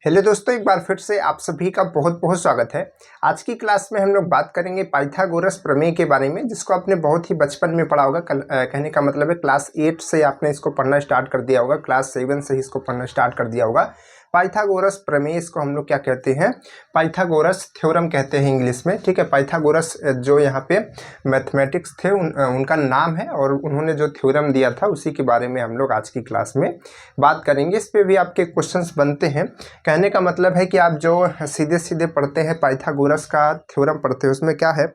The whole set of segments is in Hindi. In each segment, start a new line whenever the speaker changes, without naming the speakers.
हेलो दोस्तों, एक बार फिर से आप सभी का बहुत बहुत स्वागत है। आज की क्लास में हम लोग बात करेंगे पाइथागोरस प्रमेय के बारे में, जिसको आपने बहुत ही बचपन में पढ़ा होगा। कहने का मतलब है क्लास 8 से आपने इसको पढ़ना स्टार्ट कर दिया होगा, क्लास 7 से ही इसको पढ़ना स्टार्ट कर दिया होगा। पाइथागोरस प्रमेय, इसको हम लोग क्या कहते हैं? पाइथागोरस थ्योरम कहते हैं इंग्लिश में। ठीक है, पाइथागोरस जो यहाँ पे मैथमेटिक्स थे उनका नाम है, और उन्होंने जो थ्योरम दिया था उसी के बारे में हम लोग आज की क्लास में बात करेंगे। इस पे भी आपके क्वेश्चंस बनते हैं। कहने का मतलब है कि आप जो सीधे सीधे पढ़ते हैं पाइथागोरस का थ्योरम पढ़ते हैं, उसमें क्या है,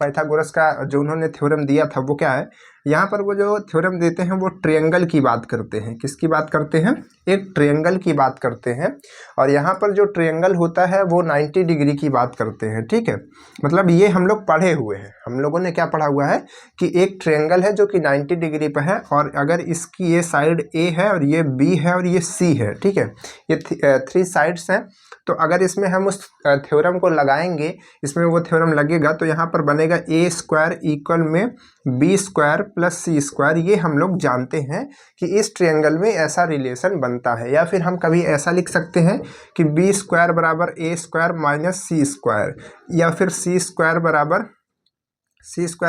पाइथागोरस का जो उन्होंने थ्योरम दिया था वो क्या है, यहाँ पर वो जो थ्योरम देते हैं वो ट्रायंगल की बात करते हैं। किसकी बात करते हैं? एक ट्रायंगल की बात करते हैं। और यहाँ पर जो ट्रायंगल होता है वो 90 डिग्री की बात करते हैं। ठीक है, मतलब ये हम लोग पढ़े हुए हैं। हम लोगों ने क्या पढ़ा हुआ है कि एक ट्रायंगल है जो कि 90 डिग्री पर है, और अगर इसकी ये साइड ए है और ये बी है और ये सी है, ठीक है, ये 3 साइड्स हैं। तो अगर इसमें हम उस थ्योरम को लगाएंगे, इसमें वो थ्योरम लगेगा, तो यहाँ पर बनेगा ए स्क्वायर इक्वल में बी स्क्वायर प्लस सी स्क्वायर। ये हम लोग जानते हैं कि इस ट्रायंगल में ऐसा रिलेशन बनता है। या फिर हम कभी ऐसा लिख सकते हैं कि बी स्क्वायर बराबर ए स्क्वायर माइनस सी स्क्वायर, या फिर सी स्क्वायर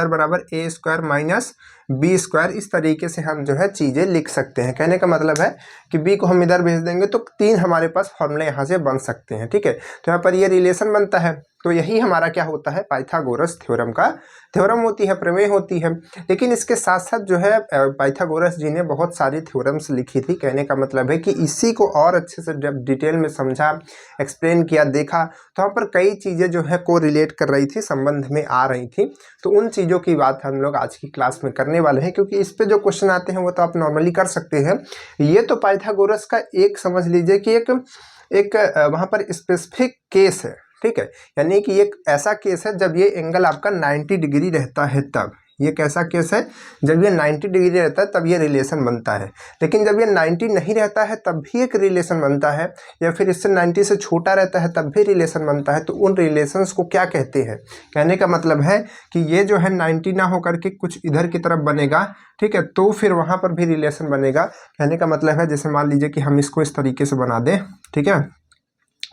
बराबर ए स्क्वायर माइनस बी स्क्वायर। इस तरीके से हम जो है चीज़ें लिख सकते हैं। कहने का मतलब है कि बी को हम इधर भेज देंगे तो 3 हमारे पास फॉर्मूले यहाँ से बन सकते हैं। ठीक है, तो यहाँ पर ये रिलेशन बनता है। तो यही हमारा क्या होता है, पाइथागोरस थ्योरम का थ्योरम होती है, प्रमेय होती है। लेकिन इसके साथ साथ जो है पाइथागोरस जी ने बहुत सारी थ्योरम्स लिखी थी। कहने का मतलब है कि इसी को और अच्छे से जब डिटेल में समझा, एक्सप्लेन किया, देखा, तो वहाँ पर कई चीज़ें जो है को रिलेट कर रही थी, संबंध में आ रही थी। तो उन चीज़ों की बात हम लोग आज की क्लास में करने वाले हैं, क्योंकि इस पे जो क्वेश्चन आते हैं वो तो आप नॉर्मली कर सकते हैं। ये तो पाइथागोरस का एक समझ लीजिए कि एक वहाँ पर स्पेसिफिक केस है। ठीक है, यानी कि एक ऐसा केस है जब ये एंगल आपका 90 डिग्री रहता है, तब ये कैसा केस है, जब ये 90 डिग्री रहता है तब ये रिलेशन बनता है। लेकिन जब ये 90 नहीं रहता है तब भी एक रिलेशन बनता है, या फिर इससे 90 से छोटा रहता है तब भी रिलेशन बनता है। तो उन रिलेशंस को क्या कहते हैं? कहने का मतलब है कि ये जो है 90 ना होकर के कुछ इधर की तरफ बनेगा, ठीक है, तो फिर वहाँ पर भी रिलेशन बनेगा। कहने का मतलब है, जैसे मान लीजिए कि हम इसको इस तरीके से बना दें, ठीक है।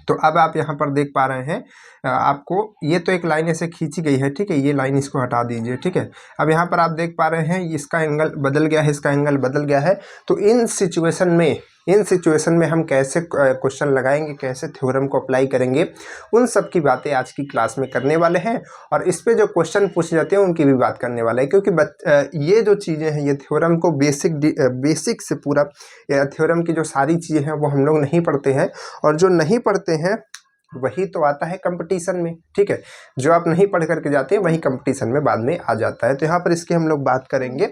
तो अब आप यहाँ पर देख पा रहे हैं, आपको ये तो एक लाइन ऐसे खींची गई है, ठीक है, ये लाइन इसको हटा दीजिए। ठीक है, अब यहाँ पर आप देख पा रहे हैं इसका एंगल बदल गया है, इसका एंगल बदल गया है। तो इन सिचुएशन में हम कैसे क्वेश्चन लगाएंगे, कैसे थ्योरम को अप्लाई करेंगे, उन सब की बातें आज की क्लास में करने वाले हैं। और इस पे जो क्वेश्चन पूछे जाते हैं उनकी भी बात करने वाले हैं, क्योंकि ये जो चीज़ें हैं, ये थ्योरम को बेसिक से पूरा थ्योरम की जो सारी चीज़ें हैं वो हम लोग नहीं पढ़ते हैं, और जो नहीं पढ़ते हैं वही तो आता है कंपटीशन में। ठीक है, जो आप नहीं पढ़ करके जाते हैं वही कंपटीशन में बाद में आ जाता है। तो यहाँ पर इसकी हम लोग बात करेंगे।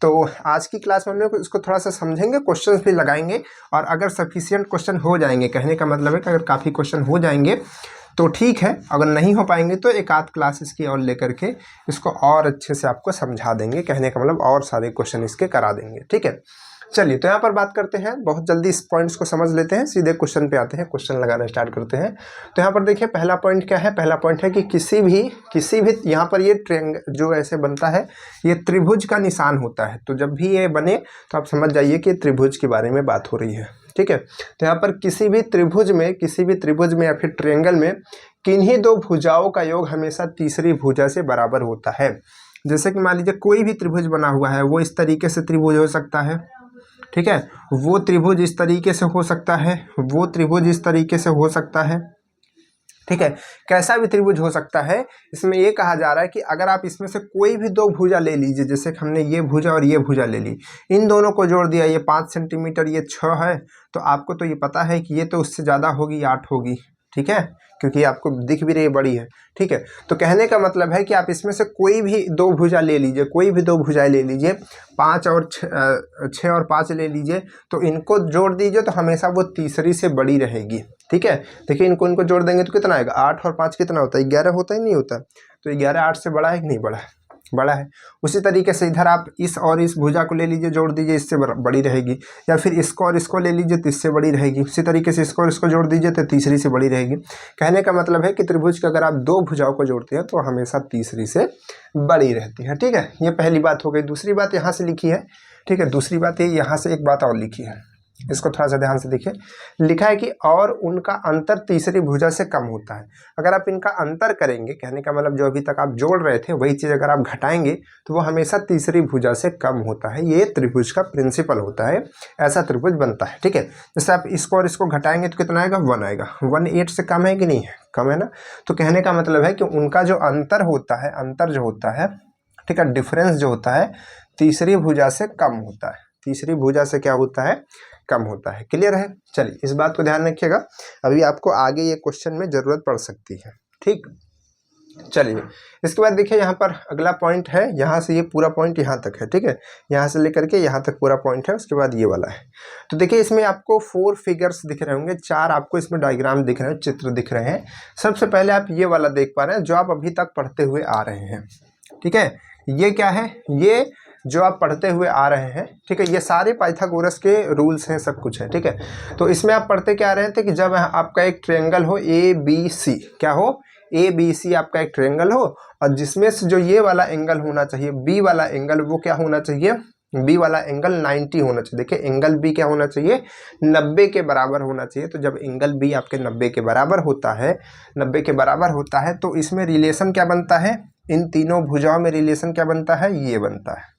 तो आज की क्लास में हम लोग इसको थोड़ा सा समझेंगे, क्वेश्चंस भी लगाएंगे, और अगर सफिशिएंट क्वेश्चन हो जाएंगे, कहने का मतलब है कि अगर काफ़ी क्वेश्चन हो जाएंगे तो ठीक है, अगर नहीं हो पाएंगे तो एक आध क्लास इसकी और लेकर के इसको और अच्छे से आपको समझा देंगे। कहने का मतलब और सारे क्वेश्चन इसके करा देंगे। ठीक है, चलिए तो यहाँ पर बात करते हैं, बहुत जल्दी इस पॉइंट्स को समझ लेते हैं, सीधे क्वेश्चन पे आते हैं, क्वेश्चन लगाना स्टार्ट करते हैं। तो यहाँ पर देखिए पहला पॉइंट क्या है, पहला पॉइंट है कि किसी भी यहाँ पर ये ट्रायंगल जो ऐसे बनता है, ये त्रिभुज का निशान होता है। तो जब भी ये बने तो आप समझ जाइए कि त्रिभुज के बारे में बात हो रही है। ठीक है, तो यहाँ पर किसी भी त्रिभुज में या फिर ट्रायंगल में किन्हीं 2 भुजाओं का योग हमेशा तीसरी भुजा से बराबर होता है। जैसे कि मान लीजिए कोई भी त्रिभुज बना हुआ है, वो इस तरीके से त्रिभुज हो सकता है, ठीक है, वो त्रिभुज इस तरीके से हो सकता है, वो त्रिभुज इस तरीके से हो सकता है। ठीक है, कैसा भी त्रिभुज हो सकता है। इसमें ये कहा जा रहा है कि अगर आप इसमें से कोई भी 2 भुजा ले लीजिए, जैसे कि हमने ये भुजा और ये भुजा ले ली, इन दोनों को जोड़ दिया, ये 5 सेंटीमीटर, ये 6 है, तो आपको तो ये पता है कि ये तो उससे ज़्यादा होगी, 8 होगी। ठीक है, क्योंकि आपको दिख भी रही बड़ी है। ठीक है, तो कहने का मतलब है कि आप इसमें से कोई भी 2 भुजा ले लीजिए, कोई भी 2 भुजाएं ले लीजिए, 5 और 6 और 5 ले लीजिए, तो इनको जोड़ दीजिए तो हमेशा वो तीसरी से बड़ी रहेगी। ठीक है, देखिए इनको जोड़ देंगे तो कितना आएगा, 8 और 5 कितना होता है, 11 होता है, नहीं होता? तो 11 8 से बड़ा है कि नहीं बड़ा है? बड़ा है। उसी तरीके से इधर आप इस और इस भुजा को ले लीजिए, जोड़ दीजिए, इससे बड़ी रहेगी। या फिर इसको और इसको ले लीजिए तो इससे बड़ी रहेगी। उसी तरीके से इसको और इसको जोड़ दीजिए तो तीसरी से बड़ी रहेगी। कहने का मतलब है कि त्रिभुज के अगर आप 2 भुजाओं को जोड़ते हैं तो हमेशा तीसरी से बड़ी रहती है। ठीक है, ये पहली बात हो गई। दूसरी बात यहाँ से लिखी है, ठीक है, दूसरी बात ये यहाँ से एक बात और लिखी है, इसको थोड़ा सा ध्यान से देखिए, लिखा है कि और उनका अंतर तीसरी भुजा से कम होता है। अगर आप इनका अंतर करेंगे, कहने का मतलब जो अभी तक आप जोड़ रहे थे वही चीज़ अगर आप घटाएंगे तो वो हमेशा तीसरी भुजा से कम होता है। ये त्रिभुज का प्रिंसिपल होता है, ऐसा त्रिभुज बनता है। ठीक है, जैसे आप इसको और इसको घटाएंगे तो कितना आएगा, 1 आएगा। 1 8 से कम है कि नहीं है, कम है ना। तो कहने का मतलब है कि उनका जो अंतर होता है, अंतर जो होता है, ठीक है, डिफरेंस जो होता है तीसरी भुजा से कम होता है। तीसरी भुजा से क्या होता है, कम होता है। क्लियर है। चलिए इस बात को ध्यान रखिएगा, अभी आपको आगे ये क्वेश्चन में जरूरत पड़ सकती है। ठीक, चलिए इसके बाद देखिए यहाँ पर अगला पॉइंट है, यहाँ से ये पूरा पॉइंट यहाँ तक है। ठीक है, यहाँ से लेकर के यहाँ तक पूरा पॉइंट है, उसके बाद ये वाला है। तो देखिए इसमें आपको 4 फिगर्स दिख रहे होंगे, 4 आपको इसमें डायग्राम दिख रहे हैं, चित्र दिख रहे हैं। सबसे पहले आप ये वाला देख पा रहे हैं जो आप अभी तक पढ़ते हुए आ रहे हैं। ठीक है, ये क्या है, ये जो आप पढ़ते हुए आ रहे हैं। ठीक है, ये सारे पाइथागोरस के रूल्स हैं, सब कुछ है। ठीक है, तो इसमें आप पढ़ते क्या आ रहे थे कि जब आपका एक ट्रायंगल हो ABC, क्या हो, ABC आपका एक ट्रायंगल हो, और जिसमें से जो ये वाला एंगल होना चाहिए, B वाला एंगल, वो क्या होना चाहिए, B वाला एंगल 90 होना चाहिए। देखिए एंगल B क्या होना चाहिए, 90 के बराबर होना चाहिए। तो जब एंगल B आपके 90 के बराबर होता है, 90 के बराबर होता है, तो इसमें रिलेशन क्या बनता है, इन तीनों भुजाओं में रिलेशन क्या बनता है, ये बनता है।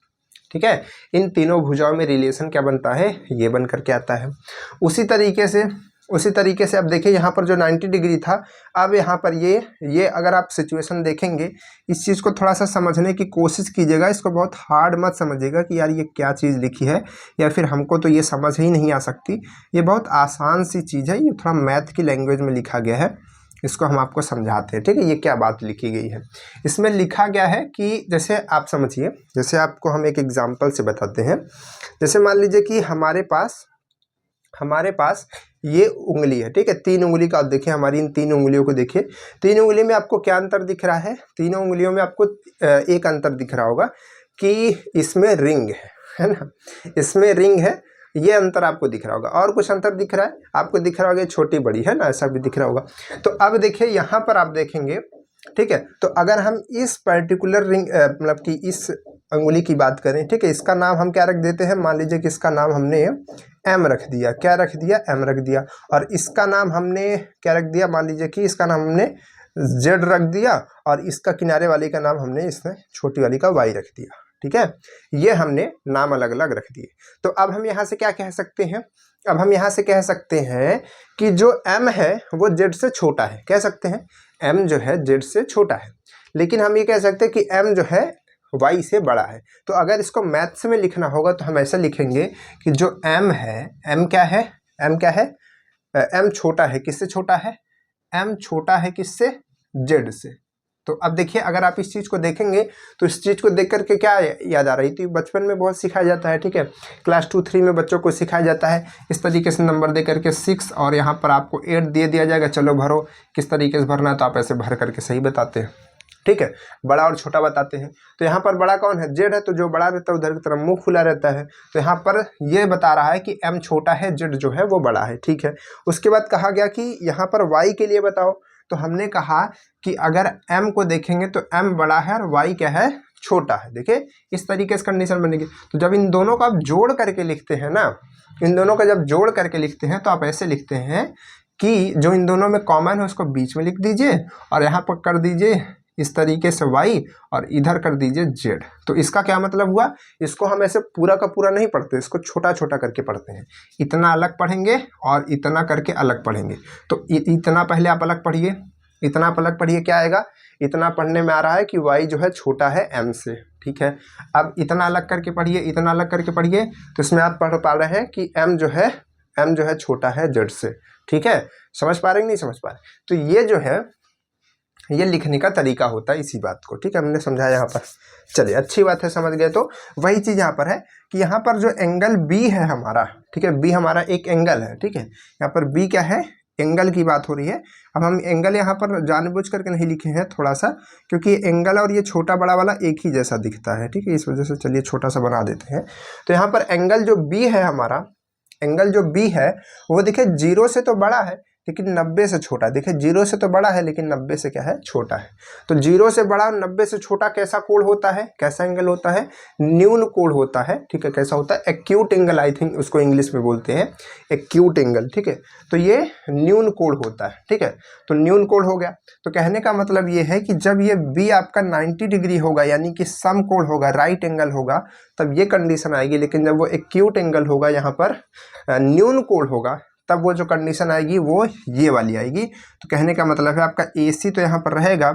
ठीक है, इन तीनों भुजाओं में रिलेशन क्या बनता है, ये बन करके आता है। उसी तरीके से अब देखिए यहाँ पर जो 90 डिग्री था, अब यहाँ पर ये अगर आप सिचुएशन देखेंगे, इस चीज़ को थोड़ा सा समझने की कोशिश कीजिएगा। इसको बहुत हार्ड मत समझिएगा कि यार ये क्या चीज़ लिखी है, या फिर हमको तो ये समझ ही नहीं आ सकती। ये बहुत आसान सी चीज़ है, ये थोड़ा मैथ की लैंग्वेज में लिखा गया है, इसको हम आपको समझाते हैं। ठीक है, ये क्या बात लिखी गई है, इसमें लिखा गया है कि जैसे आप समझिए, जैसे आपको हम एक एग्जांपल से बताते हैं। जैसे मान लीजिए कि हमारे पास ये उंगली है। ठीक है, 3 उंगली का आप देखिए, हमारी इन 3 उंगलियों को देखिए। 3 उंगली में आपको क्या अंतर दिख रहा है, तीनों उंगलियों में आपको एक अंतर दिख रहा होगा कि इसमें रिंग है ना, इसमें रिंग है, ये अंतर आपको दिख रहा होगा। और कुछ अंतर दिख रहा है आपको, दिख रहा होगा छोटी बड़ी है ना, ऐसा भी दिख रहा होगा। तो अब देखिए यहाँ पर आप देखेंगे, ठीक है, तो अगर हम इस पर्टिकुलर रिंग मतलब कि इस अंगुली की बात करें, ठीक है, इसका नाम हम क्या रख देते हैं, मान लीजिए कि इसका नाम हमने एम रख दिया। क्या रख दिया, एम रख दिया। और इसका नाम हमने क्या रख दिया, मान लीजिए कि इसका नाम हमने जेड रख दिया, और इसका किनारे वाली का नाम हमने इसमें छोटी वाली का वाई रख दिया। ठीक है, ये हमने नाम अलग अलग रख दिए। तो अब हम यहाँ से क्या कह सकते हैं, अब हम यहाँ से कह सकते हैं कि जो m है वो z से छोटा है। कह सकते हैं m जो है z से छोटा है, लेकिन हम ये कह सकते हैं कि m जो है y से बड़ा है। तो अगर इसको मैथ्स में लिखना होगा तो हम ऐसा लिखेंगे कि जो m है, m क्या है, m क्या है, m छोटा है, किससे छोटा है, m छोटा है किससे, z से। तो अब देखिए अगर आप इस चीज़ को देखेंगे तो इस चीज़ को देख करके क्या याद आ रही थी, बचपन में बहुत सिखाया जाता है। ठीक है, क्लास 2-3 में बच्चों को सिखाया जाता है इस तरीके से नंबर दे करके 6, और यहाँ पर आपको 8 दे दिया जाएगा, चलो भरो, किस तरीके से भरना है तो आप ऐसे भर करके सही बताते हैं। ठीक है, बड़ा और छोटा बताते हैं। तो यहाँ पर बड़ा कौन है, जेड है, तो जो बड़ा रहता है उधर की तरफ मुंह खुला रहता है। तो यहाँ पर ये बता रहा है कि m छोटा है, जेड जो है वो बड़ा है। ठीक है, उसके बाद कहा गया कि यहाँ पर y के लिए बताओ। तो हमने कहा कि अगर m को देखेंगे तो m बड़ा है और y क्या है, छोटा है। देखिए इस तरीके से कंडीशन बनेगी। तो जब इन दोनों को आप जोड़ करके लिखते हैं ना, इन दोनों का जब जोड़ करके लिखते हैं तो आप ऐसे लिखते हैं कि जो इन दोनों में कॉमन है उसको बीच में लिख दीजिए, और यहाँ पर कर दीजिए इस तरीके से y, और इधर कर दीजिए z। तो इसका क्या मतलब हुआ, इसको हम ऐसे पूरा का पूरा नहीं पढ़ते, इसको छोटा छोटा करके पढ़ते हैं। इतना अलग पढ़ेंगे और इतना करके अलग पढ़ेंगे। तो इतना पहले आप अलग पढ़िए, इतना आप अलग पढ़िए, क्या आएगा, इतना पढ़ने में आ रहा है कि y जो है छोटा है m से। ठीक है, अब इतना अलग करके पढ़िए, इतना अलग करके पढ़िए, तो इसमें आप पढ़ पा रहे हैं कि m जो है छोटा है z से। ठीक है, समझ पा रहे हैं, नहीं समझ पा रहे। तो ये जो है ये लिखने का तरीका होता है इसी बात को। ठीक है, हमने समझाया यहाँ पर। चलिए अच्छी बात है, समझ गए। तो वही चीज़ यहाँ पर है कि यहाँ पर जो एंगल B है हमारा, ठीक है, B हमारा एक एंगल है। ठीक है, यहाँ पर B क्या है, एंगल की बात हो रही है। अब हम एंगल यहाँ पर जानबूझ करके नहीं लिखे हैं थोड़ा सा, क्योंकि एंगल और ये छोटा बड़ा वाला एक ही जैसा दिखता है। ठीक है, इस वजह से चलिए छोटा सा बना देते हैं। तो यहाँ पर एंगल जो B है हमारा, एंगल जो B है वो देखिए 0 से तो बड़ा है, लेकिन 90 से छोटा। देखिए 0 से तो बड़ा है लेकिन 90 से क्या है, छोटा है। तो 0 से बड़ा और 90 से छोटा कैसा कोण होता है, कैसा एंगल होता है, न्यून कोण होता है। ठीक है, कैसा होता है, एक्यूट एंगल, आई थिंक उसको इंग्लिश में बोलते हैं एक्यूट एंगल। ठीक है, तो ये न्यून कोण होता है। ठीक है, तो न्यून कोण हो गया। तो कहने का मतलब ये है कि जब ये बी आपका 90 डिग्री होगा, यानी कि सम कोण होगा, राइट एंगल होगा, तब ये कंडीशन आएगी। लेकिन जब वो एक्यूट एंगल होगा, यहाँ पर न्यून कोण होगा, तब वो जो कंडीशन आएगी वो ये वाली आएगी। तो कहने का मतलब है आपका AC तो यहाँ पर रहेगा।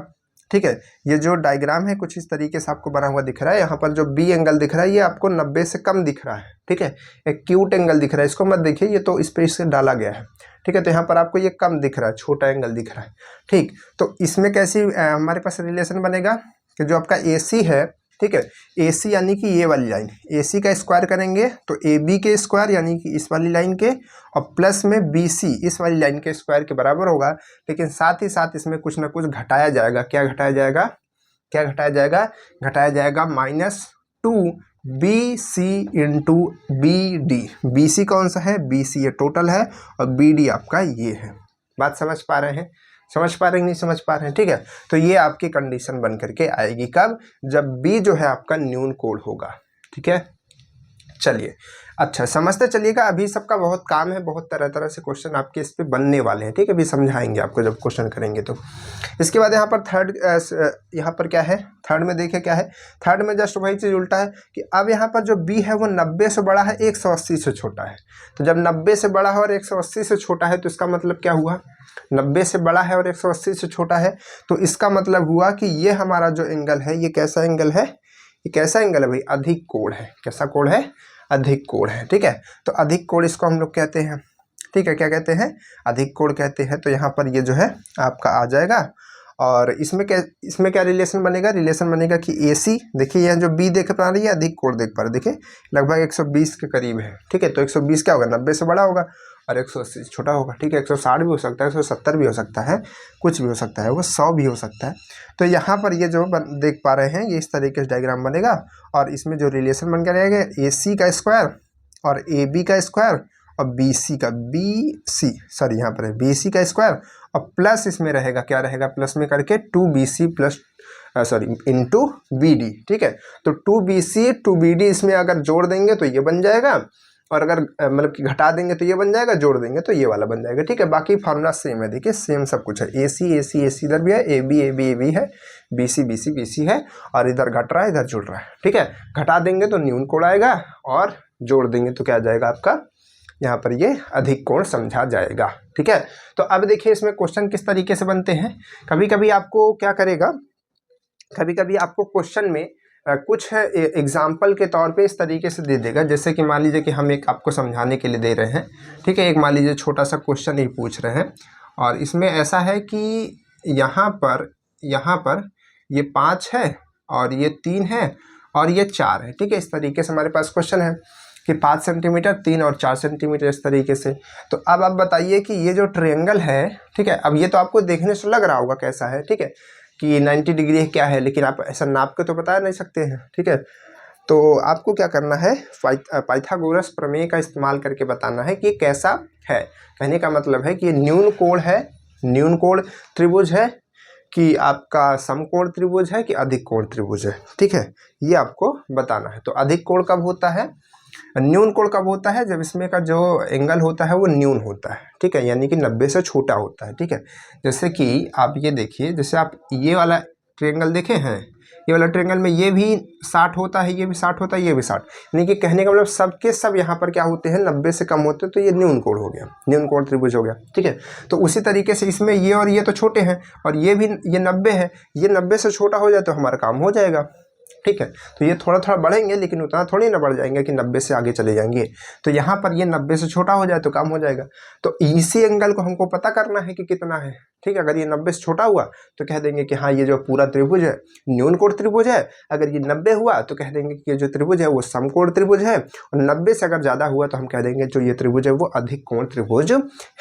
ठीक है, ये जो डायग्राम है कुछ इस तरीके से आपको बना हुआ दिख रहा है। यहाँ पर जो B एंगल दिख रहा है ये आपको 90 से कम दिख रहा है। ठीक है, एक्यूट एंगल दिख रहा है, इसको मत देखिए, ये तो स्पेस से डाला गया है। ठीक है, तो यहाँ पर आपको ये कम दिख रहा है, छोटा एंगल दिख रहा है। ठीक, तो इसमें कैसी हमारे पास रिलेशन बनेगा कि जो आपका AC है, ठीक है, AC यानी कि ये वाली लाइन, AC का स्क्वायर करेंगे तो AB के स्क्वायर यानी कि इस वाली लाइन के, और प्लस में BC इस वाली लाइन के स्क्वायर के बराबर होगा। लेकिन साथ ही साथ इसमें कुछ ना कुछ घटाया जाएगा। क्या घटाया जाएगा, क्या घटाया जाएगा, घटाया जाएगा -2BC इंटू BD। BC कौन सा है, BC ये टोटल है, और BD आपका ये है। बात समझ पा रहे हैं, समझ पा रहे हैं, नहीं समझ पा रहे हैं। ठीक है, तो ये आपकी कंडीशन बन करके आएगी कब, जब B जो है आपका न्यून कोण होगा। ठीक है, चलिए अच्छा समझते चलिएगा। अभी सबका बहुत काम है, बहुत तरह तरह से क्वेश्चन आपके इस पे बनने वाले हैं। ठीक है, अभी समझाएंगे आपको जब क्वेश्चन करेंगे तो। इसके बाद यहाँ पर थर्ड, यहाँ पर क्या है, थर्ड में देखिए क्या है, थर्ड में जस्ट वही चीज़ उल्टा है कि अब यहाँ पर जो B है वो 90 से बड़ा है, 180 से छोटा है। तो जब 90 से बड़ा है और 180 से छोटा है तो इसका मतलब क्या हुआ, 90 से बड़ा है और 180 से छोटा है, तो इसका मतलब हुआ कि ये हमारा जो एंगल है ये कैसा एंगल है, ये कैसा एंगल है भाई, अधिक कोण है। कैसा कोण है, अधिक कोण है। ठीक है, तो अधिक कोण इसको हम लोग कहते हैं। ठीक है, क्या कहते हैं, अधिक कोण कहते हैं। तो यहाँ पर ये जो है आपका आ जाएगा, और इसमें क्या रिलेशन बनेगा, रिलेशन बनेगा कि AC, देखिए यहाँ जो B देख पा रही है, अधिक कोण देख पा रहे, देखिए लगभग 120 के करीब है। ठीक है, तो 120 क्या होगा, 90 से बड़ा होगा, और 180 छोटा होगा। ठीक है, 160 भी हो सकता है, 170 भी हो सकता है, कुछ भी हो सकता है, वो 100 भी हो सकता है। तो यहाँ पर ये जो देख पा रहे हैं ये इस तरीके से डायग्राम बनेगा, और इसमें जो रिलेशन बन कर रहेगा AC का स्क्वायर और AB का स्क्वायर और BC का यहाँ पर है BC का स्क्वायर, और प्लस इसमें रहेगा, क्या रहेगा, प्लस में करके 2BC प्लस इंटू BD। ठीक है, तो 2BC 2BD इसमें अगर जोड़ देंगे तो ये बन जाएगा, और अगर मतलब कि घटा देंगे तो ये बन जाएगा, जोड़ देंगे तो ये वाला बन जाएगा। ठीक है, बाकी फार्मूला सेम है, देखिए सेम सब कुछ है। AC इधर भी है, AB है, BC है, और इधर घट रहा है, इधर जुड़ रहा है। ठीक है, घटा देंगे तो न्यून कोण आएगा, और जोड़ देंगे तो क्या आ जाएगा आपका, यहाँ पर ये अधिक कोण समझा जाएगा। ठीक है, तो अब देखिए इसमें क्वेश्चन किस तरीके से बनते हैं। कभी कभी आपको क्या करेगा, कभी कभी आपको क्वेश्चन में कुछ एग्जाम्पल के तौर पे इस तरीके से दे देगा, जैसे कि मान लीजिए कि हम एक आपको समझाने के लिए दे रहे हैं। ठीक है, एक मान लीजिए छोटा सा क्वेश्चन ही पूछ रहे हैं, और इसमें ऐसा है कि यहाँ पर ये 5 है, और ये 3 है, और ये 4 है। ठीक है, इस तरीके से हमारे पास क्वेश्चन है कि 5 सेंटीमीटर, 3 और 4 सेंटीमीटर, इस तरीके से। तो अब आप बताइए कि ये जो ट्रायंगल है, ठीक है, अब ये तो आपको देखने से लग रहा होगा कैसा है, ठीक है, कि 90 डिग्री क्या है, लेकिन आप ऐसा नाप के तो बता नहीं सकते हैं। ठीक है, तो आपको क्या करना है, पाइथागोरस प्रमेय का इस्तेमाल करके बताना है कि ये कैसा है। कहने का मतलब है कि ये न्यून कोण है, न्यून कोण त्रिभुज है, कि आपका समकोण त्रिभुज है, कि अधिक कोण त्रिभुज है। ठीक है, ये आपको बताना है। तो अधिक कोण कब होता है, न्यून कोण कब होता है, जब इसमें का जो एंगल होता है वो न्यून होता है। ठीक है, यानी कि 90 से छोटा होता है। ठीक है, जैसे कि आप ये देखिए, जैसे आप ये वाला ट्रायंगल देखे हैं, ये वाला ट्रायंगल में ये भी 60 होता है, ये भी 60 होता है, ये भी 60, यानी कि कहने का मतलब सबके सब यहाँ पर क्या होते हैं, 90 से कम होते हैं। तो ये न्यून कोण हो गया, न्यून कोण त्रिभुज हो गया। ठीक है, तो उसी तरीके से इसमें ये और ये तो छोटे हैं, और ये भी ये 90 है, ये 90 से छोटा हो जाए तो हमारा काम हो जाएगा। ठीक है, तो ये थोड़ा थोड़ा बढ़ेंगे, लेकिन उतना थोड़ी ना बढ़ जाएंगे कि 90 से आगे चले जाएंगे। तो यहाँ पर ये 90 से छोटा हो जाए तो काम हो जाएगा। तो इसी एंगल को हमको पता करना है कि कितना है। ठीक है, अगर ये 90 से छोटा हुआ तो कह देंगे कि हाँ ये जो पूरा त्रिभुज है न्यून कोण त्रिभुज है। अगर ये 90 हुआ तो कह देंगे कि ये जो त्रिभुज है वो समकोण त्रिभुज है, और 90 से अगर ज़्यादा हुआ तो हम कह देंगे जो ये त्रिभुज है वो अधिक कोण त्रिभुज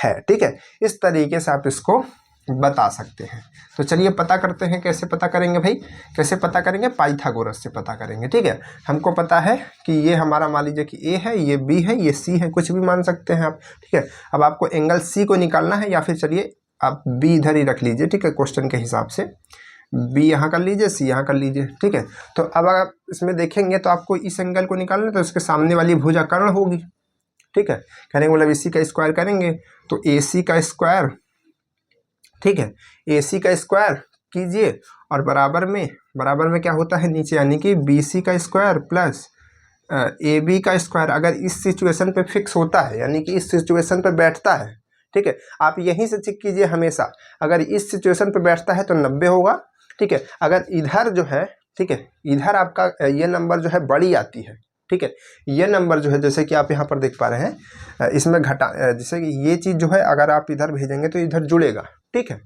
है। ठीक है, इस तरीके से आप इसको बता सकते हैं। तो चलिए पता करते हैं, कैसे पता करेंगे भाई, कैसे पता करेंगे, पाइथागोरस से पता करेंगे। ठीक है, हमको पता है कि ये हमारा मान लीजिए कि ए है, ये बी है, ये सी है, कुछ भी मान सकते हैं आप। ठीक है, अब आपको एंगल सी को निकालना है, या फिर चलिए आप बी इधर ही रख लीजिए। ठीक है, क्वेश्चन के हिसाब से बी यहाँ कर लीजिए, सी यहाँ कर लीजिए। ठीक है, तो अब अगर आप इसमें देखेंगे तो आपको इस एंगल को निकालना है, तो इसके सामने वाली भुजा कर्ण होगी। ठीक है, कहने का मतलब इसी का स्क्वायर करेंगे तो ए सी का स्क्वायर। ठीक है, ए सी का स्क्वायर कीजिए और बराबर में क्या होता है नीचे, यानी कि बी सी का स्क्वायर प्लस ए बी का स्क्वायर। अगर इस सिचुएशन पे फिक्स होता है, यानी कि इस सिचुएशन पे बैठता है। ठीक है, आप यहीं से चेक कीजिए हमेशा, अगर इस सिचुएशन पे बैठता है तो 90 होगा। ठीक है, अगर इधर जो है, ठीक है, इधर आपका ये नंबर जो है बड़ी आती है। ठीक है, ये नंबर जो है जैसे कि आप यहाँ पर देख पा रहे हैं, इसमें घटा, जैसे कि ये चीज़ जो है अगर आप इधर भेजेंगे तो इधर जुड़ेगा। ठीक है,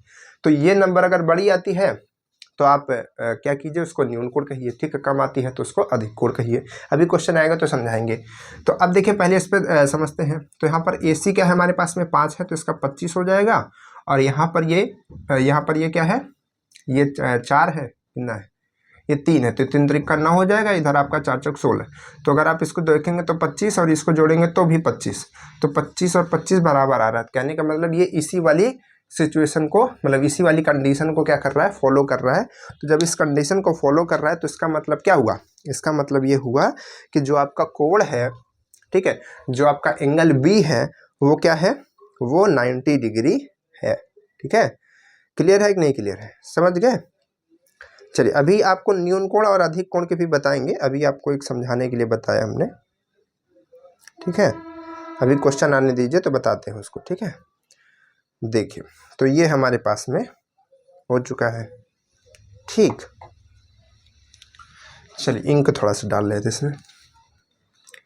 तो ये नंबर अगर बड़ी आती है तो आप क्या कीजिए, उसको न्यून कोड कहिए। ठीक है, कम आती है तो उसको अधिक कोड कहिए। अभी क्वेश्चन आएगा तो समझाएंगे। तो अब देखिए पहले इस पर समझते हैं। तो यहाँ पर ए सी क्या है हमारे पास में 5 है, तो इसका 25 हो जाएगा। और यहाँ पर ये क्या है, ये 4 है, कितना है, ये 3 है, तो 3 त्रिक का 9 हो जाएगा। इधर आपका 4 चौक 16। तो अगर आप इसको देखेंगे तो 25 और इसको जोड़ेंगे तो भी 25, तो 25 और 25 बराबर आ रहा है। कहने का मतलब ये इसी वाली सिचुएशन को, मतलब इसी वाली कंडीशन को क्या कर रहा है, फॉलो कर रहा है। तो जब इस कंडीशन को फॉलो कर रहा है तो इसका मतलब क्या हुआ, इसका मतलब ये हुआ कि जो आपका कोण है, ठीक है, जो आपका एंगल बी है वो क्या है, वो 90 डिग्री है। ठीक है, क्लियर है कि नहीं क्लियर है, समझ गए। चलिए अभी आपको न्यून कोण और अधिक कोण के भी बताएंगे, अभी आपको एक समझाने के लिए बताया हमने। ठीक है, अभी क्वेश्चन आने दीजिए तो बताते हैं उसको। ठीक है, देखिए तो ये हमारे पास में हो चुका है। ठीक, चलिए इंक थोड़ा सा डाल लेते इसमें।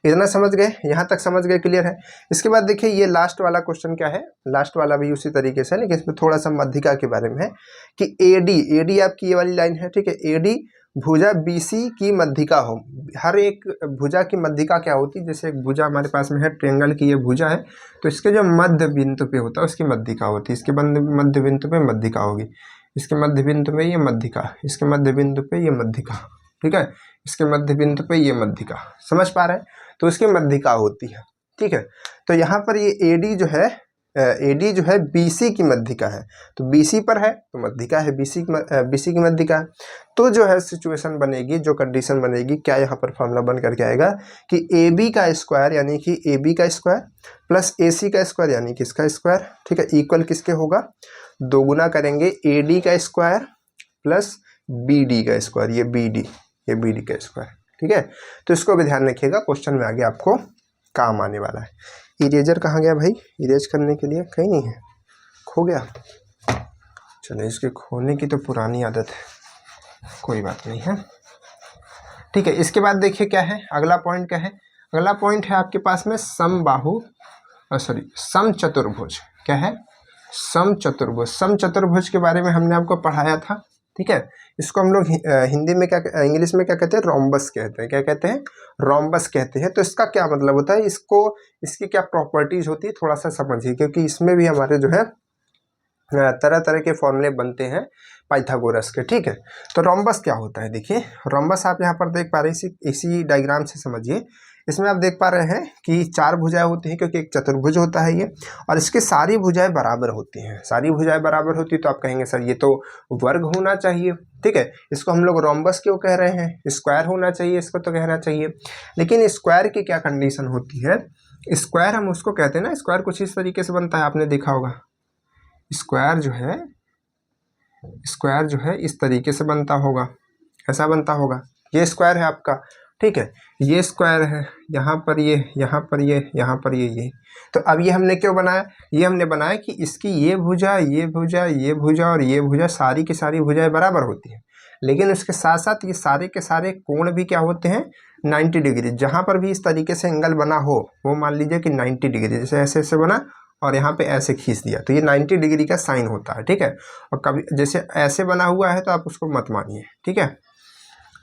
इतना समझ गए, यहाँ तक समझ गए, क्लियर है। इसके बाद देखिए ये लास्ट वाला क्वेश्चन क्या है, लास्ट वाला भी उसी तरीके से है, लेकिन इसमें थोड़ा सा मध्यिका के बारे में है कि एडी आपकी ये वाली लाइन है। ठीक है, एडी भुजा बीसी की मध्यिका हो। हर एक भुजा की मध्यिका क्या होती है, जैसे एक भुजा हमारे पास में है, ट्रायंगल की ये भुजा है, तो इसके जो मध्य बिंदु पे होता है उसकी मध्यिका होती है। इसके मध्य बिंदु पे मध्यिका होगी, इसके मध्य बिंदु पे ये मध्यिका, इसके मध्य बिंदु पे ये मध्यिका। ठीक है, इसके मध्य बिंदु पे ये मध्यिका, समझ पा रहे हैं, तो इसकी मध्यिका होती है। ठीक है, तो यहाँ पर ये एडी जो है बीसी की मध्यिका है, तो बीसी पर है तो मध्यिका है, बीसी की मध्यिका। तो जो है सिचुएशन बनेगी, जो कंडीशन बनेगी, क्या यहाँ पर फॉर्मूला बन करके आएगा कि ए बी का स्क्वायर यानी कि ए बी का स्क्वायर प्लस ए सी का स्क्वायर यानी कि इसका स्क्वायर। ठीक है, इक्वल किसके होगा, दोगुना करेंगे ए डी का स्क्वायर प्लस बी डी का स्क्वायर, ये बी डी का स्क्वायर। ठीक है, तो इसको भी ध्यान रखिएगा, क्वेश्चन में आगे आपको काम आने वाला है। इरेजर कहाँ गया भाई, इरेज करने के लिए कहीं नहीं है, खो गया। चलो इसके खोने की तो पुरानी आदत है, कोई बात नहीं है। ठीक है, इसके बाद देखिए क्या है, अगला पॉइंट क्या है, अगला पॉइंट है आपके पास में समचतुर्भुज। क्या है, समचतुर्भुज। समचतुर्भुज के बारे में हमने आपको पढ़ाया था। ठीक है, इसको हम लोग हिंदी में क्या, इंग्लिश में क्या कहते हैं, रोम्बस कहते हैं। क्या कहते हैं, रोम्बस कहते हैं। तो इसका क्या मतलब होता है, इसकी क्या प्रॉपर्टीज होती है, थोड़ा सा समझिए, क्योंकि इसमें भी हमारे जो है तरह तरह के फॉर्मूले बनते हैं पाइथागोरस के। ठीक है, तो रोम्बस क्या होता है, देखिए रोम्बस आप यहाँ पर देख पा रहे हैं, इसी डायग्राम से समझिए। इसमें आप देख पा रहे हैं कि 4 भुजाएं होती हैं, क्योंकि एक चतुर्भुज होता है ये, और इसकी सारी भुजाएं बराबर होती हैं। सारी भुजाएं बराबर होती है तो आप कहेंगे सर ये तो वर्ग होना चाहिए। ठीक है, इसको हम लोग रोम्बस क्यों कह रहे हैं, स्क्वायर होना चाहिए इसको तो कहना चाहिए। लेकिन स्क्वायर की क्या कंडीशन होती है, स्क्वायर हम उसको कहते हैं ना, स्क्वायर कुछ इस तरीके से बनता है, आपने देखा होगा। स्क्वायर जो है इस तरीके से बनता होगा, ऐसा बनता होगा। ये स्क्वायर है आपका, ठीक है, ये स्क्वायर है, यहाँ पर ये, यहाँ पर ये, यहाँ पर ये। तो अब ये हमने क्यों बनाया, ये हमने बनाया कि इसकी ये भुजा, ये भुजा, ये भुजा और ये भुजा, सारी की सारी भुजाएं बराबर होती हैं। लेकिन उसके साथ साथ ये सारे के सारे कोण भी क्या होते हैं, 90 डिग्री। जहाँ पर भी इस तरीके से एंगल बना हो वो मान लीजिए कि 90 डिग्री, जैसे ऐसे ऐसे बना और यहाँ पे ऐसे खींच दिया तो ये 90 डिग्री का साइन होता है। ठीक है, और कभी जैसे ऐसे बना हुआ है तो आप उसको मत मानिए। ठीक है,